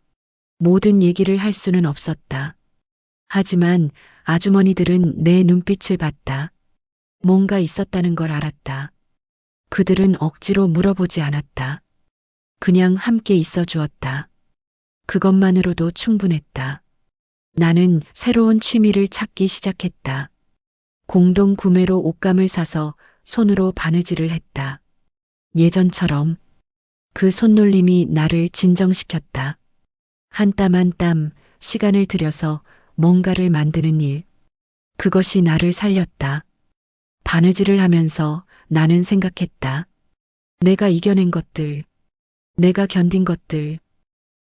모든 얘기를 할 수는 없었다. 하지만 아주머니들은 내 눈빛을 봤다. 뭔가 있었다는 걸 알았다. 그들은 억지로 물어보지 않았다. 그냥 함께 있어 주었다. 그것만으로도 충분했다. 나는 새로운 취미를 찾기 시작했다. 공동 구매로 옷감을 사서 손으로 바느질을 했다. 예전처럼. 그 손놀림이 나를 진정시켰다. 한 땀 한 땀 시간을 들여서 뭔가를 만드는 일. 그것이 나를 살렸다. 바느질을 하면서 나는 생각했다. 내가 이겨낸 것들, 내가 견딘 것들,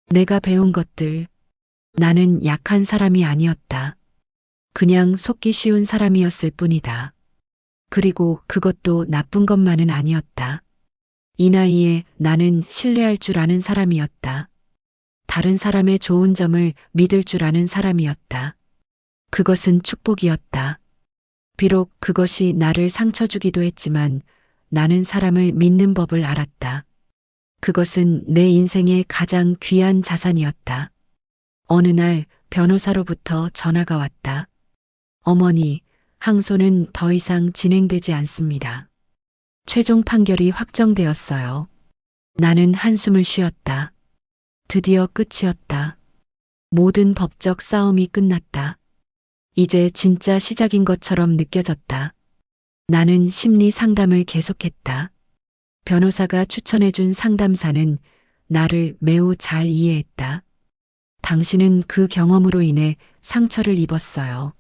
내가 배운 것들, 나는 약한 사람이 아니었다. 그냥 속기 쉬운 사람이었을 뿐이다. 그리고 그것도 나쁜 것만은 아니었다. 이 나이에 나는 신뢰할 줄 아는 사람이었다. 다른 사람의 좋은 점을 믿을 줄 아는 사람이었다. 그것은 축복이었다. 비록 그것이 나를 상처 주기도 했지만 나는 사람을 믿는 법을 알았다. 그것은 내 인생의 가장 귀한 자산이었다. 어느 날 변호사로부터 전화가 왔다. 어머니, 항소는 더 이상 진행되지 않습니다. 최종 판결이 확정되었어요. 나는 한숨을 쉬었다. 드디어 끝이었다. 모든 법적 싸움이 끝났다. 이제 진짜 시작인 것처럼 느껴졌다. 나는 심리 상담을 계속했다. 변호사가 추천해준 상담사는 나를 매우 잘 이해했다. 당신은 그 경험으로 인해 상처를 입었어요.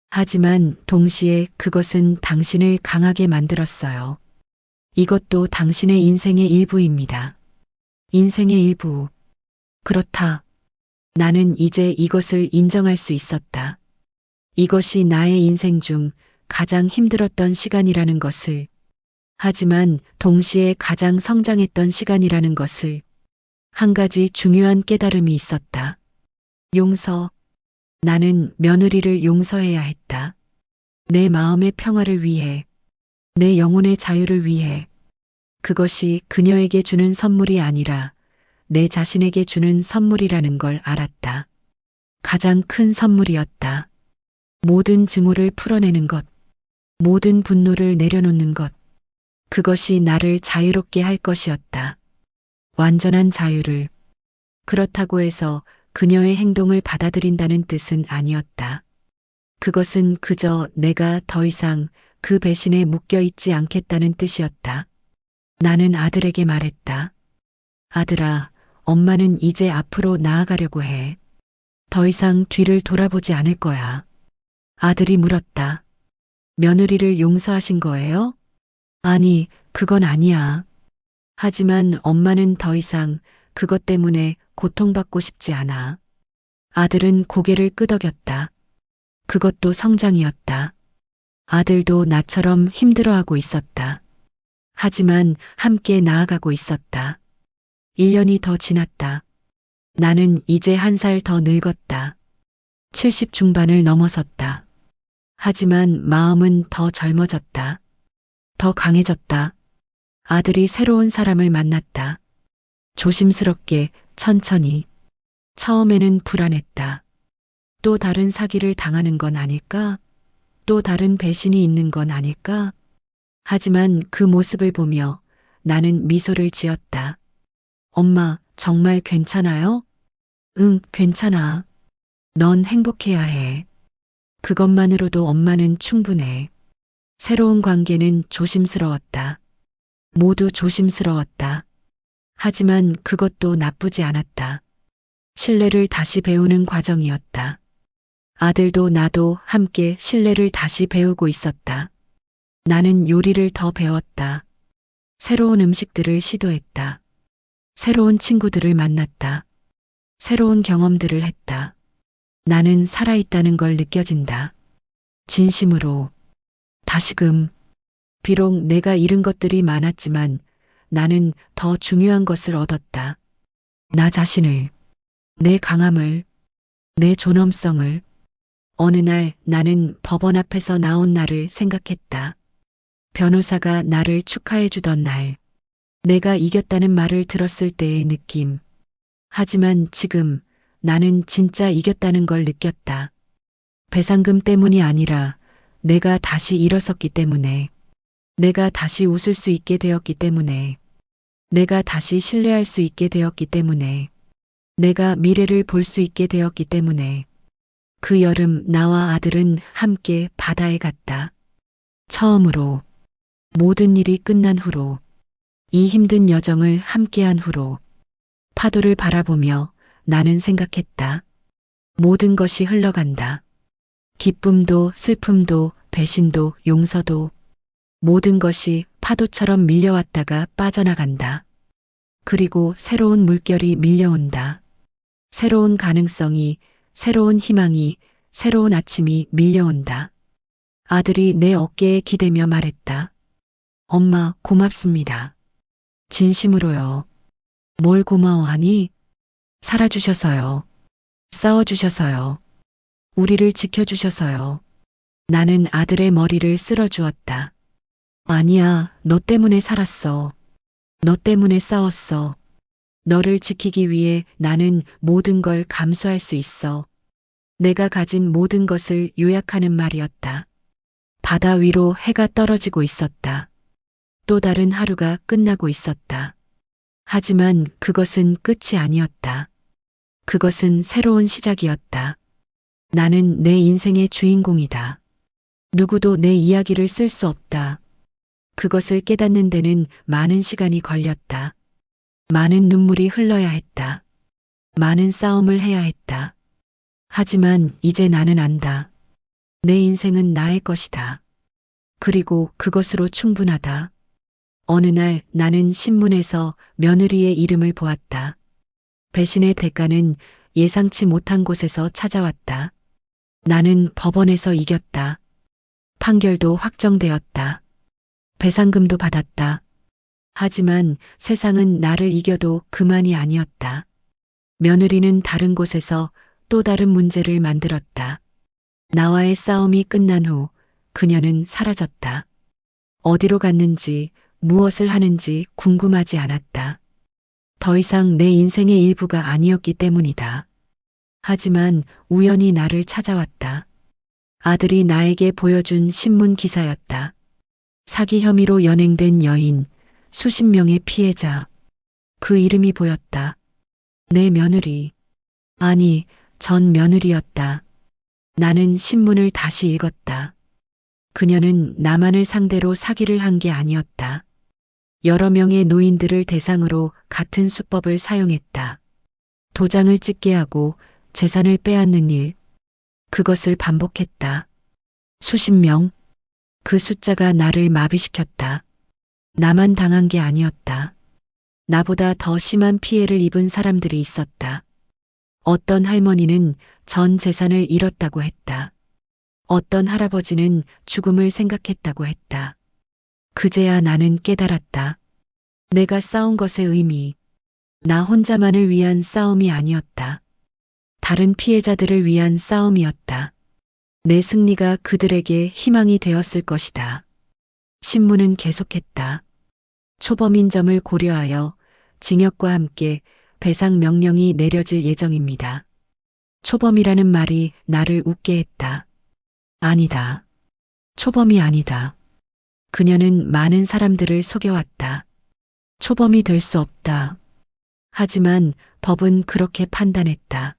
하지만 동시에 그것은 당신을 강하게 만들었어요. 이것도 당신의 인생의 일부입니다. 인생의 일부. 그렇다. 나는 이제 이것을 인정할 수 있었다. 이것이 나의 인생 중 가장 힘들었던 시간이라는 것을, 하지만 동시에 가장 성장했던 시간이라는 것을, 한 가지 중요한 깨달음이 있었다. 용서. 나는 며느리를 용서해야 했다. 내 마음의 평화를 위해, 내 영혼의 자유를 위해. 그것이 그녀에게 주는 선물이 아니라 내 자신에게 주는 선물이라는 걸 알았다. 가장 큰 선물이었다. 모든 증오를 풀어내는 것, 모든 분노를 내려놓는 것. 그것이 나를 자유롭게 할 것이었다. 완전한 자유를. 그렇다고 해서 그녀의 행동을 받아들인다는 뜻은 아니었다. 그것은 그저 내가 더 이상 그 배신에 묶여 있지 않겠다는 뜻이었다. 나는 아들에게 말했다. 아들아, 엄마는 이제 앞으로 나아가려고 해. 더 이상 뒤를 돌아보지 않을 거야. 아들이 물었다. 며느리를 용서하신 거예요? 아니, 그건 아니야. 하지만 엄마는 더 이상 그것 때문에 고통받고 싶지 않아. 아들은 고개를 끄덕였다. 그것도 성장이었다. 아들도 나처럼 힘들어하고 있었다. 하지만 함께 나아가고 있었다. 1년이 더 지났다. 나는 이제 1살 더 늙었다. 70 중반을 넘어섰다. 하지만 마음은 더 젊어졌다. 더 강해졌다. 아들이 새로운 사람을 만났다. 조심스럽게, 천천히. 처음에는 불안했다. 또 다른 사기를 당하는 건 아닐까? 또 다른 배신이 있는 건 아닐까? 하지만 그 모습을 보며 나는 미소를 지었다. 엄마, 정말 괜찮아요? 응, 괜찮아. 넌 행복해야 해. 그것만으로도 엄마는 충분해. 새로운 관계는 조심스러웠다. 모두 조심스러웠다. 하지만 그것도 나쁘지 않았다. 신뢰를 다시 배우는 과정이었다. 아들도 나도 함께 신뢰를 다시 배우고 있었다. 나는 요리를 더 배웠다. 새로운 음식들을 시도했다. 새로운 친구들을 만났다. 새로운 경험들을 했다. 나는 살아있다는 걸 느껴진다. 진심으로. 다시금. 비록 내가 잃은 것들이 많았지만 나는 더 중요한 것을 얻었다. 나 자신을, 내 강함을, 내 존엄성을. 어느 날 나는 법원 앞에서 나온 날을 생각했다. 변호사가 나를 축하해 주던 날. 내가 이겼다는 말을 들었을 때의 느낌. 하지만 지금 나는 진짜 이겼다는 걸 느꼈다. 배상금 때문이 아니라 내가 다시 일어섰기 때문에. 내가 다시 웃을 수 있게 되었기 때문에. 내가 다시 신뢰할 수 있게 되었기 때문에. 내가 미래를 볼 수 있게 되었기 때문에. 그 여름 나와 아들은 함께 바다에 갔다. 처음으로. 모든 일이 끝난 후로. 이 힘든 여정을 함께한 후로. 파도를 바라보며 나는 생각했다. 모든 것이 흘러간다. 기쁨도 슬픔도 배신도 용서도 모든 것이 파도처럼 밀려왔다가 빠져나간다. 그리고 새로운 물결이 밀려온다. 새로운 가능성이, 새로운 희망이, 새로운 아침이 밀려온다. 아들이 내 어깨에 기대며 말했다. 엄마, 고맙습니다. 진심으로요. 뭘 고마워하니? 살아주셔서요. 싸워주셔서요. 우리를 지켜주셔서요. 나는 아들의 머리를 쓸어주었다. 아니야, 너 때문에 살았어. 너 때문에 싸웠어. 너를 지키기 위해 나는 모든 걸 감수할 수 있어. 내가 가진 모든 것을 요약하는 말이었다. 바다 위로 해가 떨어지고 있었다. 또 다른 하루가 끝나고 있었다. 하지만 그것은 끝이 아니었다. 그것은 새로운 시작이었다. 나는 내 인생의 주인공이다. 누구도 내 이야기를 쓸 수 없다. 그것을 깨닫는 데는 많은 시간이 걸렸다. 많은 눈물이 흘러야 했다. 많은 싸움을 해야 했다. 하지만 이제 나는 안다. 내 인생은 나의 것이다. 그리고 그것으로 충분하다. 어느 날 나는 신문에서 며느리의 이름을 보았다. 배신의 대가는 예상치 못한 곳에서 찾아왔다. 나는 법원에서 이겼다. 판결도 확정되었다. 배상금도 받았다. 하지만 세상은 나를 이겨도 그만이 아니었다. 며느리는 다른 곳에서 또 다른 문제를 만들었다. 나와의 싸움이 끝난 후 그녀는 사라졌다. 어디로 갔는지 무엇을 하는지 궁금하지 않았다. 더 이상 내 인생의 일부가 아니었기 때문이다. 하지만 우연히 나를 찾아왔다. 아들이 나에게 보여준 신문 기사였다. 사기 혐의로 연행된 여인, 수십 명의 피해자. 그 이름이 보였다. 내 며느리. 아니, 전 며느리였다. 나는 신문을 다시 읽었다. 그녀는 나만을 상대로 사기를 한 게 아니었다. 여러 명의 노인들을 대상으로 같은 수법을 사용했다. 도장을 찍게 하고 재산을 빼앗는 일. 그것을 반복했다. 수십 명. 그 숫자가 나를 마비시켰다. 나만 당한 게 아니었다. 나보다 더 심한 피해를 입은 사람들이 있었다. 어떤 할머니는 전 재산을 잃었다고 했다. 어떤 할아버지는 죽음을 생각했다고 했다. 그제야 나는 깨달았다. 내가 싸운 것의 의미. 나 혼자만을 위한 싸움이 아니었다. 다른 피해자들을 위한 싸움이었다. 내 승리가 그들에게 희망이 되었을 것이다. 신문은 계속했다. 초범인 점을 고려하여 징역과 함께 배상 명령이 내려질 예정입니다. 초범이라는 말이 나를 웃게 했다. 아니다. 초범이 아니다. 그녀는 많은 사람들을 속여왔다. 초범이 될 수 없다. 하지만 법은 그렇게 판단했다.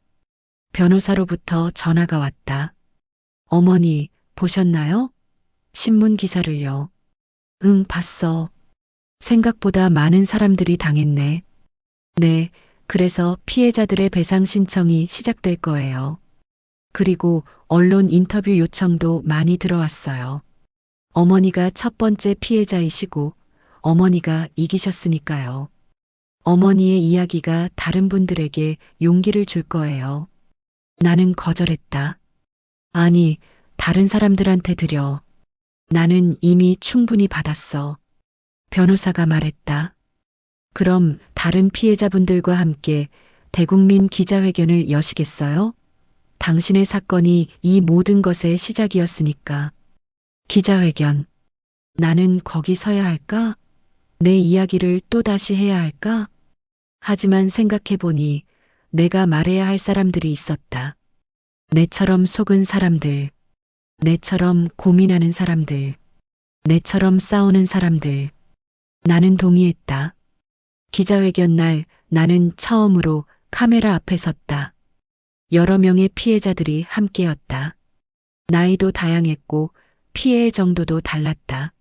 변호사로부터 전화가 왔다. 어머니, 보셨나요? 신문 기사를요. 응, 봤어. 생각보다 많은 사람들이 당했네. 네, 그래서 피해자들의 배상 신청이 시작될 거예요. 그리고 언론 인터뷰 요청도 많이 들어왔어요. 어머니가 첫 번째 피해자이시고 어머니가 이기셨으니까요. 어머니의 이야기가 다른 분들에게 용기를 줄 거예요. 나는 거절했다. 아니, 다른 사람들한테 드려. 나는 이미 충분히 받았어. 변호사가 말했다. 그럼 다른 피해자분들과 함께 대국민 기자회견을 여시겠어요? 당신의 사건이 이 모든 것의 시작이었으니까. 기자회견. 나는 거기 서야 할까? 내 이야기를 또다시 해야 할까? 하지만 생각해보니 내가 말해야 할 사람들이 있었다. 내처럼 속은 사람들, 내처럼 고민하는 사람들, 내처럼 싸우는 사람들. 나는 동의했다. 기자회견 날 나는 처음으로 카메라 앞에 섰다. 여러 명의 피해자들이 함께였다. 나이도 다양했고 피해의 정도도 달랐다.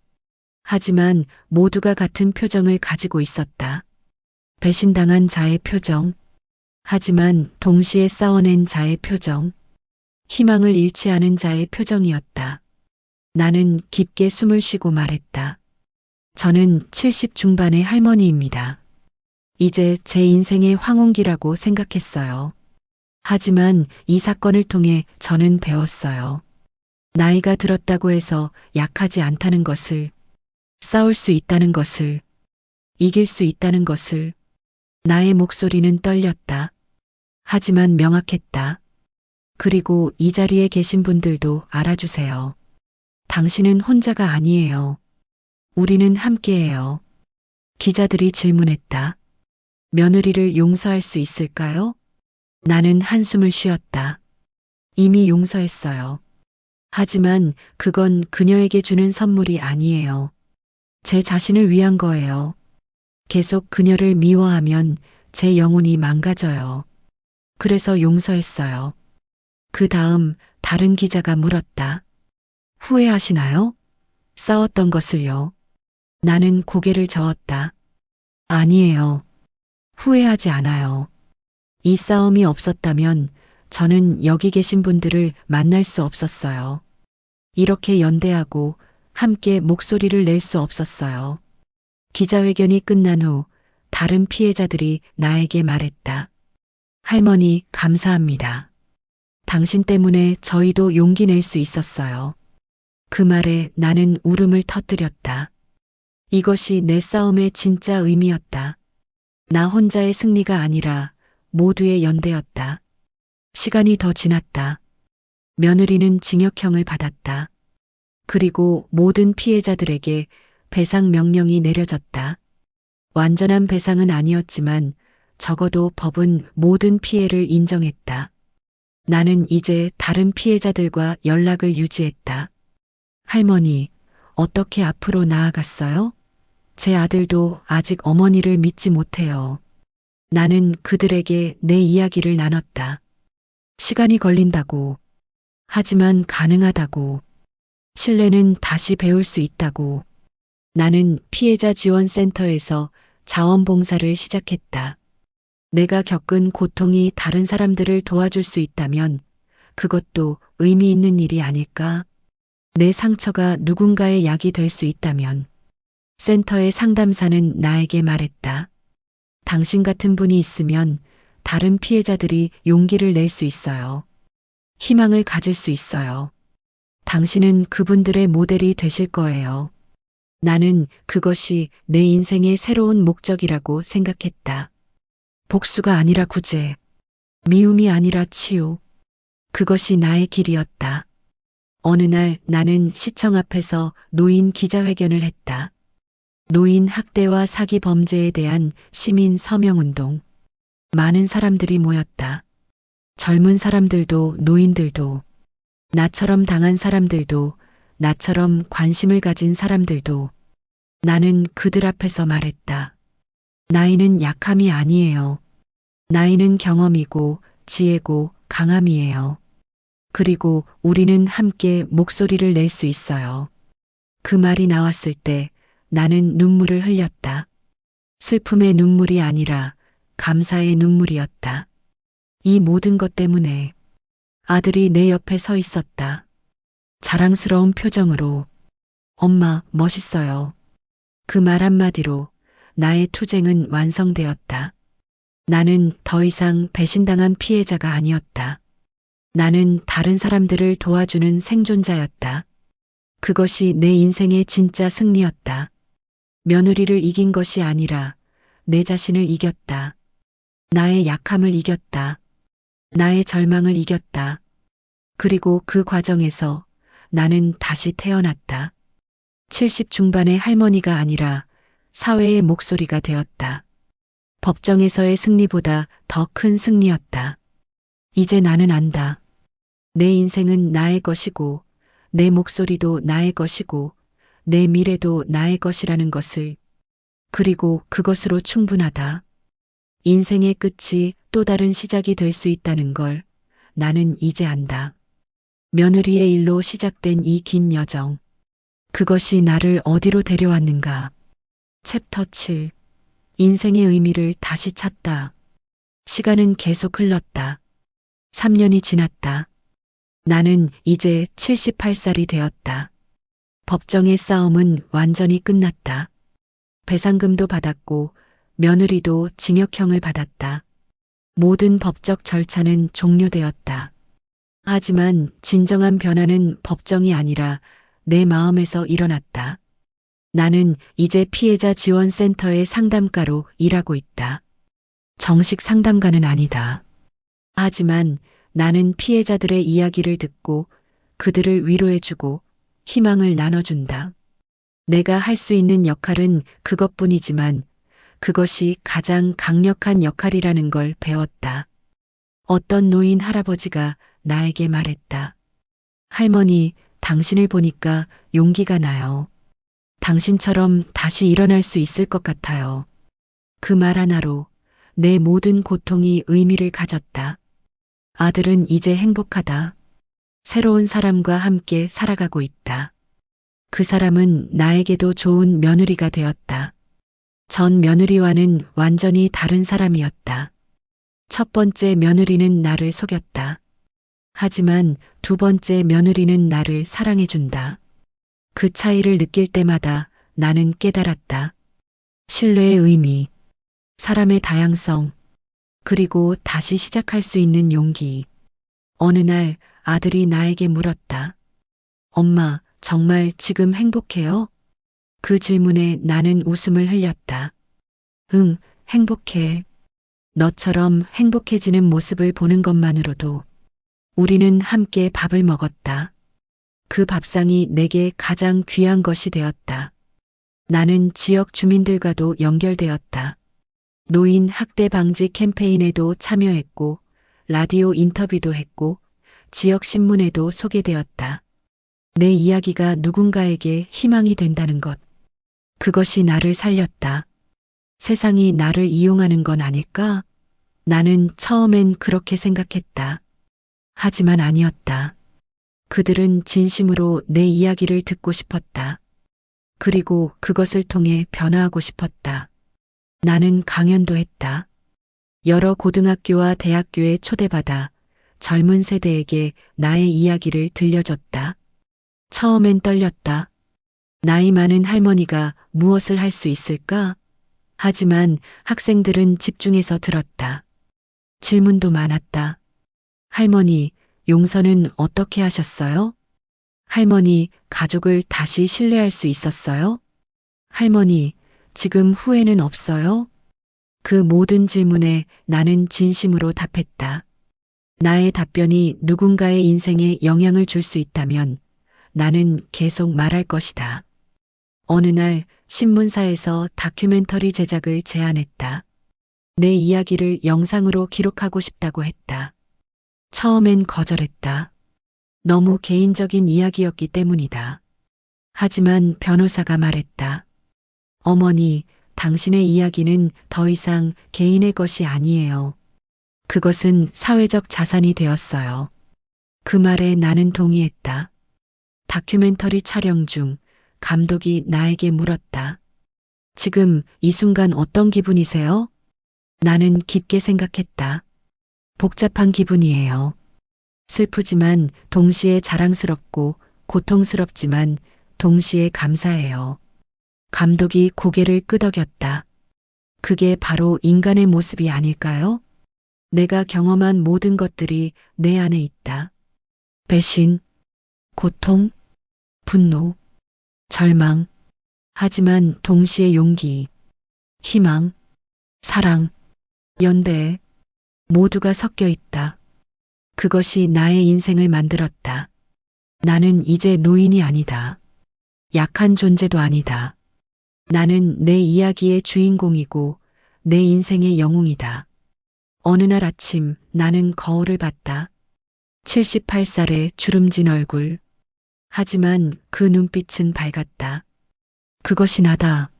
하지만 모두가 같은 표정을 가지고 있었다. 배신당한 자의 표정. 하지만 동시에 싸워낸 자의 표정. 희망을 잃지 않은 자의 표정이었다. 나는 깊게 숨을 쉬고 말했다. 저는 70 중반의 할머니입니다. 이제 제 인생의 황혼기라고 생각했어요. 하지만 이 사건을 통해 저는 배웠어요. 나이가 들었다고 해서 약하지 않다는 것을, 싸울 수 있다는 것을, 이길 수 있다는 것을. 나의 목소리는 떨렸다. 하지만 명확했다. 그리고 이 자리에 계신 분들도 알아주세요. 당신은 혼자가 아니에요. 우리는 함께해요. 기자들이 질문했다. 며느리를 용서할 수 있을까요? 나는 한숨을 쉬었다. 이미 용서했어요. 하지만 그건 그녀에게 주는 선물이 아니에요. 제 자신을 위한 거예요. 계속 그녀를 미워하면 제 영혼이 망가져요. 그래서 용서했어요. 그 다음 다른 기자가 물었다. 후회하시나요? 싸웠던 것을요. 나는 고개를 저었다. 아니에요. 후회하지 않아요. 이 싸움이 없었다면 저는 여기 계신 분들을 만날 수 없었어요. 이렇게 연대하고 함께 목소리를 낼 수 없었어요. 기자회견이 끝난 후 다른 피해자들이 나에게 말했다. 할머니, 감사합니다. 당신 때문에 저희도 용기 낼 수 있었어요. 그 말에 나는 울음을 터뜨렸다. 이것이 내 싸움의 진짜 의미였다. 나 혼자의 승리가 아니라 모두의 연대였다. 시간이 더 지났다. 며느리는 징역형을 받았다. 그리고 모든 피해자들에게 배상 명령이 내려졌다. 완전한 배상은 아니었지만 적어도 법은 모든 피해를 인정했다. 나는 이제 다른 피해자들과 연락을 유지했다. 할머니, 어떻게 앞으로 나아갔어요? 제 아들도 아직 어머니를 믿지 못해요. 나는 그들에게 내 이야기를 나눴다. 시간이 걸린다고. 하지만 가능하다고. 신뢰는 다시 배울 수 있다고. 나는 피해자 지원센터에서 자원봉사를 시작했다. 내가 겪은 고통이 다른 사람들을 도와줄 수 있다면 그것도 의미 있는 일이 아닐까? 내 상처가 누군가의 약이 될 수 있다면. 센터의 상담사는 나에게 말했다. 당신 같은 분이 있으면 다른 피해자들이 용기를 낼 수 있어요. 희망을 가질 수 있어요. 당신은 그분들의 모델이 되실 거예요. 나는 그것이 내 인생의 새로운 목적이라고 생각했다. 복수가 아니라 구제, 미움이 아니라 치유. 그것이 나의 길이었다. 어느 날 나는 시청 앞에서 노인 기자회견을 했다. 노인 학대와 사기 범죄에 대한 시민 서명운동. 많은 사람들이 모였다. 젊은 사람들도 노인들도, 나처럼 당한 사람들도, 나처럼 관심을 가진 사람들도. 나는 그들 앞에서 말했다. 나이는 약함이 아니에요. 나이는 경험이고 지혜고 강함이에요. 그리고 우리는 함께 목소리를 낼 수 있어요. 그 말이 나왔을 때 나는 눈물을 흘렸다. 슬픔의 눈물이 아니라 감사의 눈물이었다. 이 모든 것 때문에 아들이 내 옆에 서 있었다. 자랑스러운 표정으로. 엄마, 멋있어요. 그 말 한마디로 나의 투쟁은 완성되었다. 나는 더 이상 배신당한 피해자가 아니었다. 나는 다른 사람들을 도와주는 생존자였다. 그것이 내 인생의 진짜 승리였다. 며느리를 이긴 것이 아니라 내 자신을 이겼다. 나의 약함을 이겼다. 나의 절망을 이겼다. 그리고 그 과정에서 나는 다시 태어났다. 70 중반의 할머니가 아니라 사회의 목소리가 되었다. 법정에서의 승리보다 더 큰 승리였다. 이제 나는 안다. 내 인생은 나의 것이고, 내 목소리도 나의 것이고, 내 미래도 나의 것이라는 것을. 그리고 그것으로 충분하다. 인생의 끝이 또 다른 시작이 될 수 있다는 걸 나는 이제 안다. 며느리의 일로 시작된 이 긴 여정. 그것이 나를 어디로 데려왔는가. 챕터 7. 인생의 의미를 다시 찾다. 시간은 계속 흘렀다. 3년이 지났다. 나는 이제 78살이 되었다. 법정의 싸움은 완전히 끝났다. 배상금도 받았고 며느리도 징역형을 받았다. 모든 법적 절차는 종료되었다. 하지만 진정한 변화는 법정이 아니라 내 마음에서 일어났다. 나는 이제 피해자 지원센터의 상담가로 일하고 있다. 정식 상담가는 아니다. 하지만 나는 피해자들의 이야기를 듣고 그들을 위로해주고 희망을 나눠준다. 내가 할 수 있는 역할은 그것뿐이지만 그것이 가장 강력한 역할이라는 걸 배웠다. 어떤 노인 할아버지가 나에게 말했다. 할머니, 당신을 보니까 용기가 나요. 당신처럼 다시 일어날 수 있을 것 같아요. 그 말 하나로 내 모든 고통이 의미를 가졌다. 아들은 이제 행복하다. 새로운 사람과 함께 살아가고 있다. 그 사람은 나에게도 좋은 며느리가 되었다. 전 며느리와는 완전히 다른 사람이었다. 첫 번째 며느리는 나를 속였다. 하지만 두 번째 며느리는 나를 사랑해준다. 그 차이를 느낄 때마다 나는 깨달았다. 신뢰의 의미, 사람의 다양성, 그리고 다시 시작할 수 있는 용기. 어느 날 아들이 나에게 물었다. 엄마, 정말 지금 행복해요? 그 질문에 나는 웃음을 흘렸다. 응, 행복해. 너처럼 행복해지는 모습을 보는 것만으로도. 우리는 함께 밥을 먹었다. 그 밥상이 내게 가장 귀한 것이 되었다. 나는 지역 주민들과도 연결되었다. 노인 학대 방지 캠페인에도 참여했고, 라디오 인터뷰도 했고, 지역 신문에도 소개되었다. 내 이야기가 누군가에게 희망이 된다는 것. 그것이 나를 살렸다. 세상이 나를 이용하는 건 아닐까? 나는 처음엔 그렇게 생각했다. 하지만 아니었다. 그들은 진심으로 내 이야기를 듣고 싶었다. 그리고 그것을 통해 변화하고 싶었다. 나는 강연도 했다. 여러 고등학교와 대학교에 초대받아 젊은 세대에게 나의 이야기를 들려줬다. 처음엔 떨렸다. 나이 많은 할머니가 무엇을 할 수 있을까? 하지만 학생들은 집중해서 들었다. 질문도 많았다. 할머니, 용서는 어떻게 하셨어요? 할머니, 가족을 다시 신뢰할 수 있었어요? 할머니, 지금 후회는 없어요? 그 모든 질문에 나는 진심으로 답했다. 나의 답변이 누군가의 인생에 영향을 줄 수 있다면 나는 계속 말할 것이다. 어느 날 신문사에서 다큐멘터리 제작을 제안했다. 내 이야기를 영상으로 기록하고 싶다고 했다. 처음엔 거절했다. 너무 개인적인 이야기였기 때문이다. 하지만 변호사가 말했다. 어머니, 당신의 이야기는 더 이상 개인의 것이 아니에요. 그것은 사회적 자산이 되었어요. 그 말에 나는 동의했다. 다큐멘터리 촬영 중 감독이 나에게 물었다. 지금 이 순간 어떤 기분이세요? 나는 깊게 생각했다. 복잡한 기분이에요. 슬프지만 동시에 자랑스럽고 고통스럽지만 동시에 감사해요. 감독이 고개를 끄덕였다. 그게 바로 인간의 모습이 아닐까요? 내가 경험한 모든 것들이 내 안에 있다. 배신, 고통, 분노, 절망, 하지만 동시에 용기, 희망, 사랑, 연대, 모두가 섞여 있다. 그것이 나의 인생을 만들었다. 나는 이제 노인이 아니다. 약한 존재도 아니다. 나는 내 이야기의 주인공이고 내 인생의 영웅이다. 어느 날 아침 나는 거울을 봤다. 78살의 주름진 얼굴. 하지만 그 눈빛은 밝았다. 그것이 나다.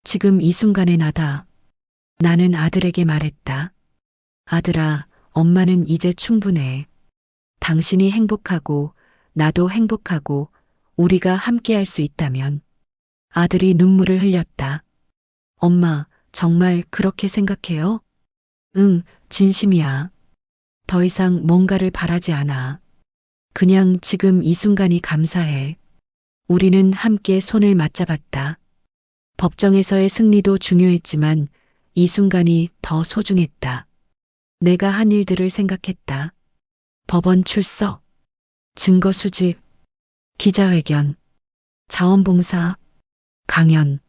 지금 이 순간의 나다. 나는 아들에게 말했다. 아들아, 엄마는 이제 충분해. 당신이 행복하고 나도 행복하고 우리가 함께 할 수 있다면. 아들이 눈물을 흘렸다. 엄마, 정말 그렇게 생각해요? 응, 진심이야. 더 이상 뭔가를 바라지 않아. 그냥 지금 이 순간이 감사해. 우리는 함께 손을 맞잡았다. 법정에서의 승리도 중요했지만 이 순간이 더 소중했다. 내가 한 일들을 생각했다. 법원 출석, 증거 수집, 기자회견, 자원봉사, 강연,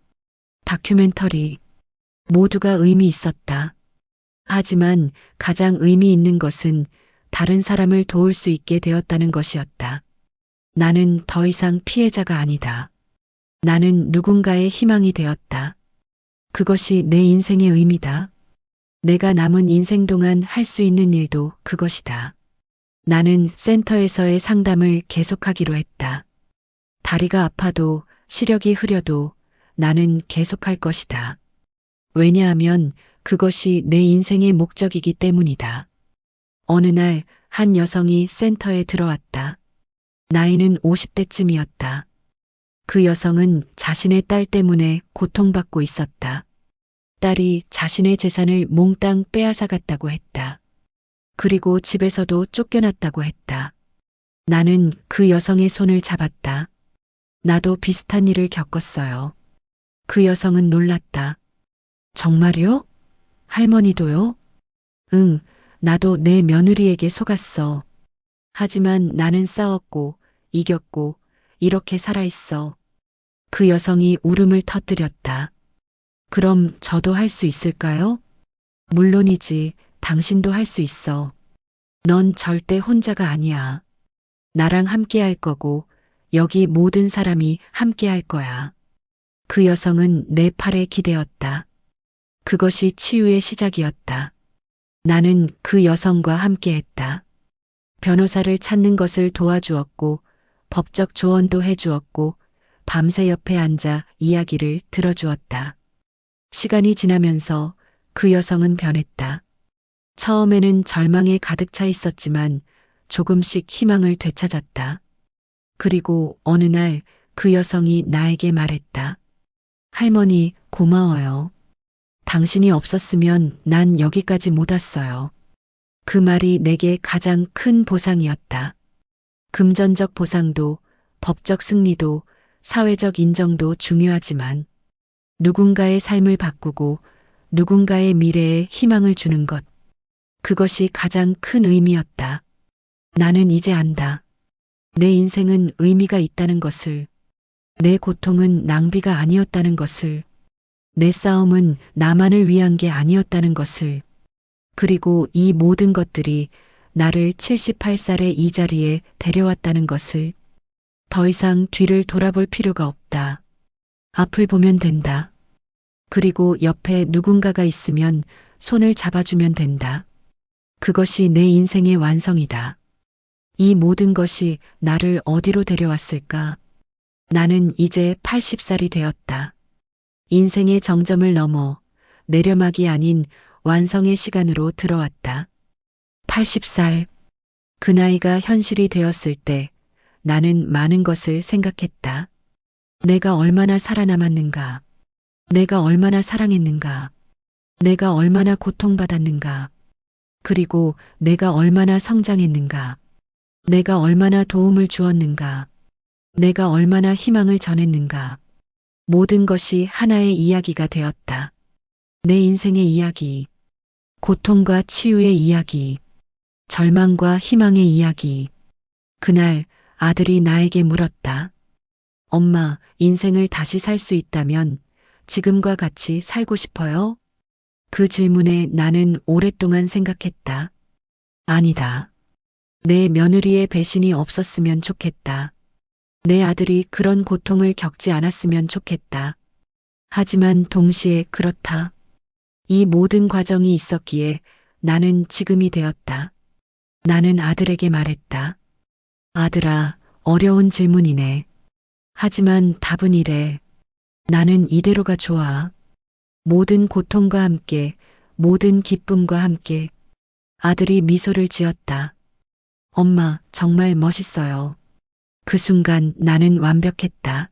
다큐멘터리, 모두가 의미 있었다. 하지만 가장 의미 있는 것은 다른 사람을 도울 수 있게 되었다는 것이었다. 나는 더 이상 피해자가 아니다. 나는 누군가의 희망이 되었다. 그것이 내 인생의 의미다. 내가 남은 인생 동안 할 수 있는 일도 그것이다. 나는 센터에서의 상담을 계속하기로 했다. 다리가 아파도 시력이 흐려도 나는 계속할 것이다. 왜냐하면 그것이 내 인생의 목적이기 때문이다. 어느 날 한 여성이 센터에 들어왔다. 나이는 50대쯤이었다. 그 여성은 자신의 딸 때문에 고통받고 있었다. 딸이 자신의 재산을 몽땅 빼앗아갔다고 했다. 그리고 집에서도 쫓겨났다고 했다. 나는 그 여성의 손을 잡았다. 나도 비슷한 일을 겪었어요. 그 여성은 놀랐다. 정말요? 할머니도요? 응, 나도 내 며느리에게 속았어. 하지만 나는 싸웠고, 이겼고, 이렇게 살아있어. 그 여성이 울음을 터뜨렸다. 그럼 저도 할 수 있을까요? 물론이지, 당신도 할 수 있어. 넌 절대 혼자가 아니야. 나랑 함께 할 거고, 여기 모든 사람이 함께 할 거야. 그 여성은 내 팔에 기대었다. 그것이 치유의 시작이었다. 나는 그 여성과 함께 했다. 변호사를 찾는 것을 도와주었고, 법적 조언도 해주었고, 밤새 옆에 앉아 이야기를 들어주었다. 시간이 지나면서 그 여성은 변했다. 처음에는 절망에 가득 차 있었지만 조금씩 희망을 되찾았다. 그리고 어느 날 그 여성이 나에게 말했다. 할머니, 고마워요. 당신이 없었으면 난 여기까지 못 왔어요. 그 말이 내게 가장 큰 보상이었다. 금전적 보상도, 법적 승리도, 사회적 인정도 중요하지만 누군가의 삶을 바꾸고 누군가의 미래에 희망을 주는 것. 그것이 가장 큰 의미였다. 나는 이제 안다. 내 인생은 의미가 있다는 것을, 내 고통은 낭비가 아니었다는 것을, 내 싸움은 나만을 위한 게 아니었다는 것을, 그리고 이 모든 것들이 나를 78살의 이 자리에 데려왔다는 것을. 더 이상 뒤를 돌아볼 필요가 없다. 앞을 보면 된다. 그리고 옆에 누군가가 있으면 손을 잡아주면 된다. 그것이 내 인생의 완성이다. 이 모든 것이 나를 어디로 데려왔을까? 나는 이제 80살이 되었다. 인생의 정점을 넘어 내려막이 아닌 완성의 시간으로 들어왔다. 80살. 그 나이가 현실이 되었을 때 나는 많은 것을 생각했다. 내가 얼마나 살아남았는가? 내가 얼마나 사랑했는가? 내가 얼마나 고통받았는가? 그리고 내가 얼마나 성장했는가? 내가 얼마나 도움을 주었는가? 내가 얼마나 희망을 전했는가? 모든 것이 하나의 이야기가 되었다. 내 인생의 이야기, 고통과 치유의 이야기, 절망과 희망의 이야기. 그날 아들이 나에게 물었다. 엄마, 인생을 다시 살 수 있다면 지금과 같이 살고 싶어요? 그 질문에 나는 오랫동안 생각했다. 아니다. 내 며느리의 배신이 없었으면 좋겠다. 내 아들이 그런 고통을 겪지 않았으면 좋겠다. 하지만 동시에 그렇다. 이 모든 과정이 있었기에 나는 지금이 되었다. 나는 아들에게 말했다. 아들아, 어려운 질문이네. 하지만 답은 이래. 나는 이대로가 좋아. 모든 고통과 함께, 모든 기쁨과 함께. 아들이 미소를 지었다. 엄마, 정말 멋있어요. 그 순간 나는 완벽했다.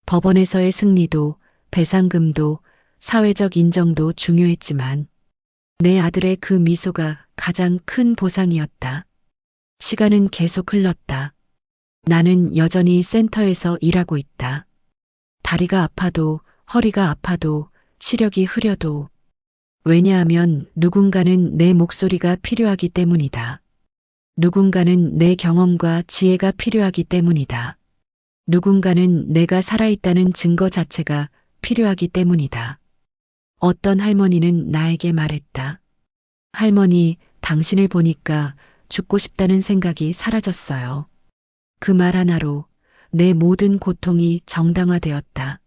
법원에서의 승리도, 배상금도, 사회적 인정도 중요했지만 내 아들의 그 미소가 가장 큰 보상이었다. 시간은 계속 흘렀다. 나는 여전히 센터에서 일하고 있다. 다리가 아파도, 허리가 아파도, 시력이 흐려도. 왜냐하면 누군가는 내 목소리가 필요하기 때문이다. 누군가는 내 경험과 지혜가 필요하기 때문이다. 누군가는 내가 살아있다는 증거 자체가 필요하기 때문이다. 어떤 할머니는 나에게 말했다. 할머니, 당신을 보니까 죽고 싶다는 생각이 사라졌어요. 그 말 하나로 내 모든 고통이 정당화되었다.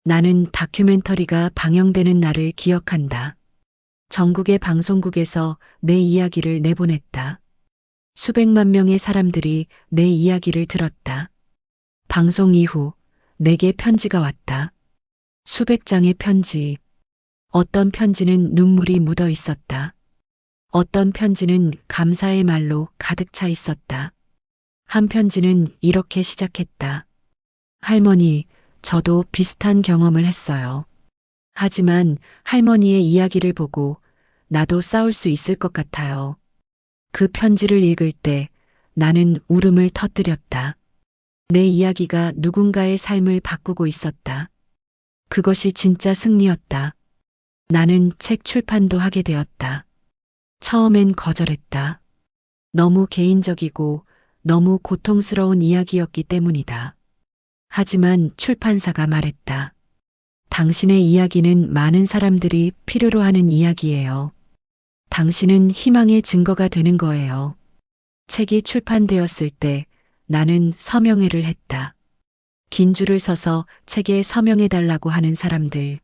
나는 다큐멘터리가 방영되는 날을 기억한다. 전국의 방송국에서 내 이야기를 내보냈다. 수백만 명의 사람들이 내 이야기를 들었다. 방송 이후 내게 편지가 왔다. 수백 장의 편지. 어떤 편지는 눈물이 묻어 있었다. 어떤 편지는 감사의 말로 가득 차 있었다. 한 편지는 이렇게 시작했다. 할머니, 저도 비슷한 경험을 했어요. 하지만 할머니의 이야기를 보고 나도 싸울 수 있을 것 같아요. 그 편지를 읽을 때 나는 울음을 터뜨렸다. 내 이야기가 누군가의 삶을 바꾸고 있었다. 그것이 진짜 승리였다. 나는 책 출판도 하게 되었다. 처음엔 거절했다. 너무 개인적이고 너무 고통스러운 이야기였기 때문이다. 하지만 출판사가 말했다. 당신의 이야기는 많은 사람들이 필요로 하는 이야기예요. 당신은 희망의 증거가 되는 거예요. 책이 출판되었을 때 나는 서명회를 했다. 긴 줄을 서서 책에 서명해달라고 하는 사람들.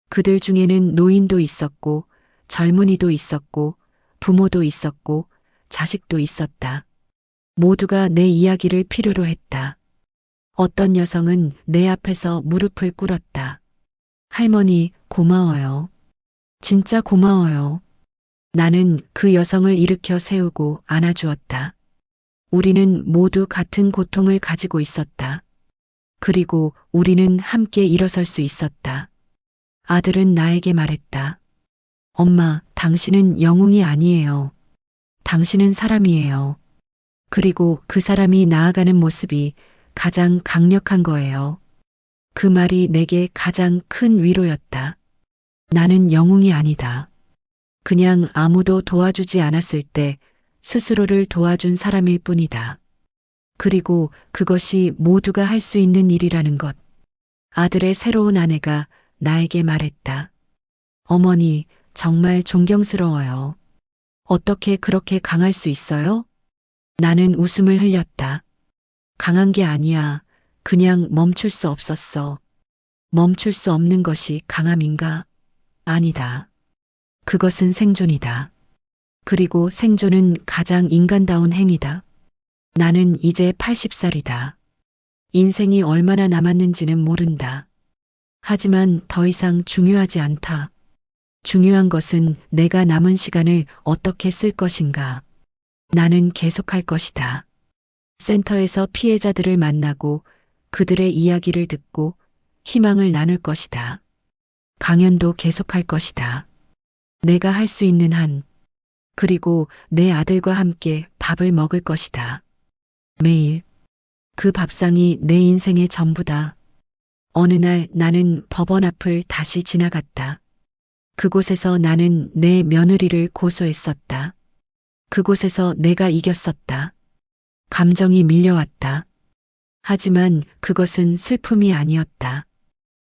그들 중에는 노인도 있었고, 젊은이도 있었고, 부모도 있었고, 자식도 있었다. 모두가 내 이야기를 필요로 했다. 어떤 여성은 내 앞에서 무릎을 꿇었다. 할머니, 고마워요. 진짜 고마워요. 나는 그 여성을 일으켜 세우고 안아주었다. 우리는 모두 같은 고통을 가지고 있었다. 그리고 우리는 함께 일어설 수 있었다. 아들은 나에게 말했다. 엄마, 당신은 영웅이 아니에요. 당신은 사람이에요. 그리고 그 사람이 나아가는 모습이 가장 강력한 거예요. 그 말이 내게 가장 큰 위로였다. 나는 영웅이 아니다. 그냥 아무도 도와주지 않았을 때 스스로를 도와준 사람일 뿐이다. 그리고 그것이 모두가 할 수 있는 일이라는 것. 아들의 새로운 아내가 나에게 말했다. 어머니, 정말 존경스러워요. 어떻게 그렇게 강할 수 있어요? 나는 웃음을 흘렸다. 강한 게 아니야. 그냥 멈출 수 없었어. 멈출 수 없는 것이 강함인가? 아니다. 그것은 생존이다. 그리고 생존은 가장 인간다운 행위다. 나는 이제 80살이다. 인생이 얼마나 남았는지는 모른다. 하지만 더 이상 중요하지 않다. 중요한 것은 내가 남은 시간을 어떻게 쓸 것인가. 나는 계속할 것이다. 센터에서 피해자들을 만나고 그들의 이야기를 듣고 희망을 나눌 것이다. 강연도 계속할 것이다. 내가 할 수 있는 한, 그리고 내 아들과 함께 밥을 먹을 것이다. 매일. 그 밥상이 내 인생의 전부다. 어느 날 나는 법원 앞을 다시 지나갔다. 그곳에서 나는 내 며느리를 고소했었다. 그곳에서 내가 이겼었다. 감정이 밀려왔다. 하지만 그것은 슬픔이 아니었다.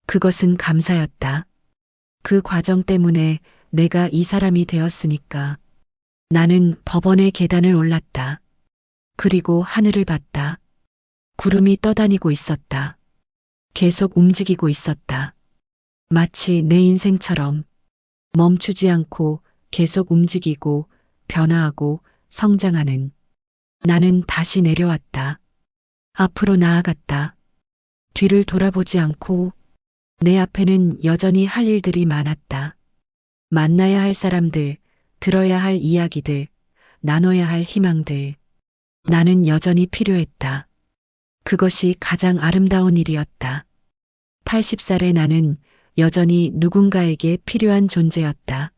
그것은 감사였다. 그 과정 때문에 내가 이 사람이 되었으니까. 나는 법원의 계단을 올랐다. 그리고 하늘을 봤다. 구름이 떠다니고 있었다. 계속 움직이고 있었다. 마치 내 인생처럼 멈추지 않고 계속 움직이고 변화하고 성장하는. 나는 다시 내려왔다. 앞으로 나아갔다. 뒤를 돌아보지 않고 내 앞에는 여전히 할 일들이 많았다. 만나야 할 사람들, 들어야 할 이야기들, 나눠야 할 희망들. 나는 여전히 필요했다. 그것이 가장 아름다운 일이었다. 80살의 나는 여전히 누군가에게 필요한 존재였다.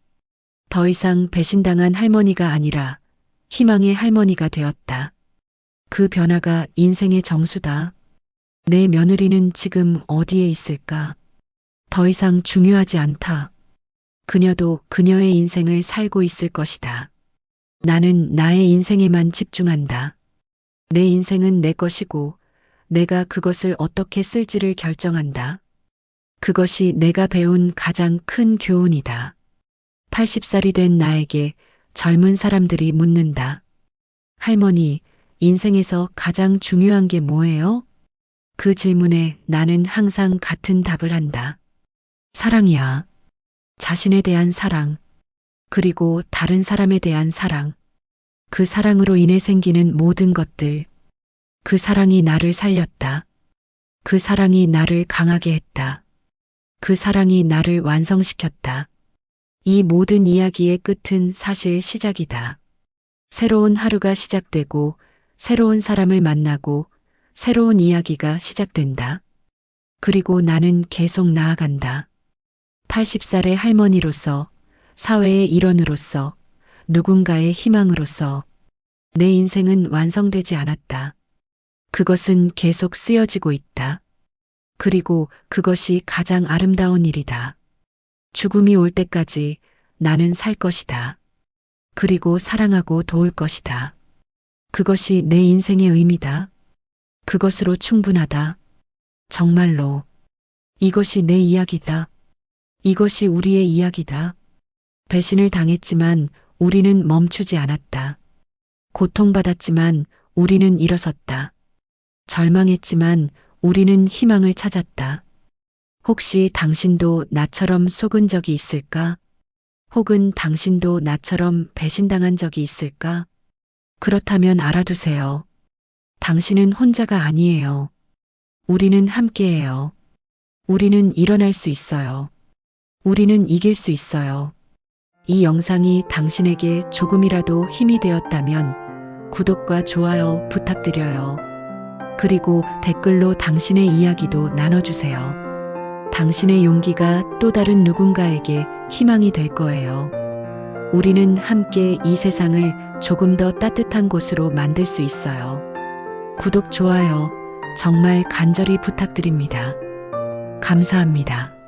더 이상 배신당한 할머니가 아니라 희망의 할머니가 되었다. 그 변화가 인생의 정수다. 내 며느리는 지금 어디에 있을까? 더 이상 중요하지 않다. 그녀도 그녀의 인생을 살고 있을 것이다. 나는 나의 인생에만 집중한다. 내 인생은 내 것이고 내가 그것을 어떻게 쓸지를 결정한다. 그것이 내가 배운 가장 큰 교훈이다. 80살이 된 나에게 젊은 사람들이 묻는다. 할머니, 인생에서 가장 중요한 게 뭐예요? 그 질문에 나는 항상 같은 답을 한다. 사랑이야. 자신에 대한 사랑, 그리고 다른 사람에 대한 사랑. 그 사랑으로 인해 생기는 모든 것들. 그 사랑이 나를 살렸다. 그 사랑이 나를 강하게 했다. 그 사랑이 나를 완성시켰다. 이 모든 이야기의 끝은 사실 시작이다. 새로운 하루가 시작되고 새로운 사람을 만나고 새로운 이야기가 시작된다. 그리고 나는 계속 나아간다. 80살의 할머니로서, 사회의 일원으로서, 누군가의 희망으로서 내 인생은 완성되지 않았다. 그것은 계속 쓰여지고 있다. 그리고 그것이 가장 아름다운 일이다. 죽음이 올 때까지 나는 살 것이다. 그리고 사랑하고 도울 것이다. 그것이 내 인생의 의미다. 그것으로 충분하다. 정말로. 이것이 내 이야기다. 이것이 우리의 이야기다. 배신을 당했지만 우리는 멈추지 않았다. 고통받았지만 우리는 일어섰다. 절망했지만 우리는 희망을 찾았다. 혹시 당신도 나처럼 속은 적이 있을까? 혹은 당신도 나처럼 배신당한 적이 있을까? 그렇다면 알아두세요. 당신은 혼자가 아니에요. 우리는 함께해요. 우리는 일어날 수 있어요. 우리는 이길 수 있어요. 이 영상이 당신에게 조금이라도 힘이 되었다면 구독과 좋아요 부탁드려요. 그리고 댓글로 당신의 이야기도 나눠주세요. 당신의 용기가 또 다른 누군가에게 희망이 될 거예요. 우리는 함께 이 세상을 조금 더 따뜻한 곳으로 만들 수 있어요. 구독, 좋아요 정말 간절히 부탁드립니다. 감사합니다.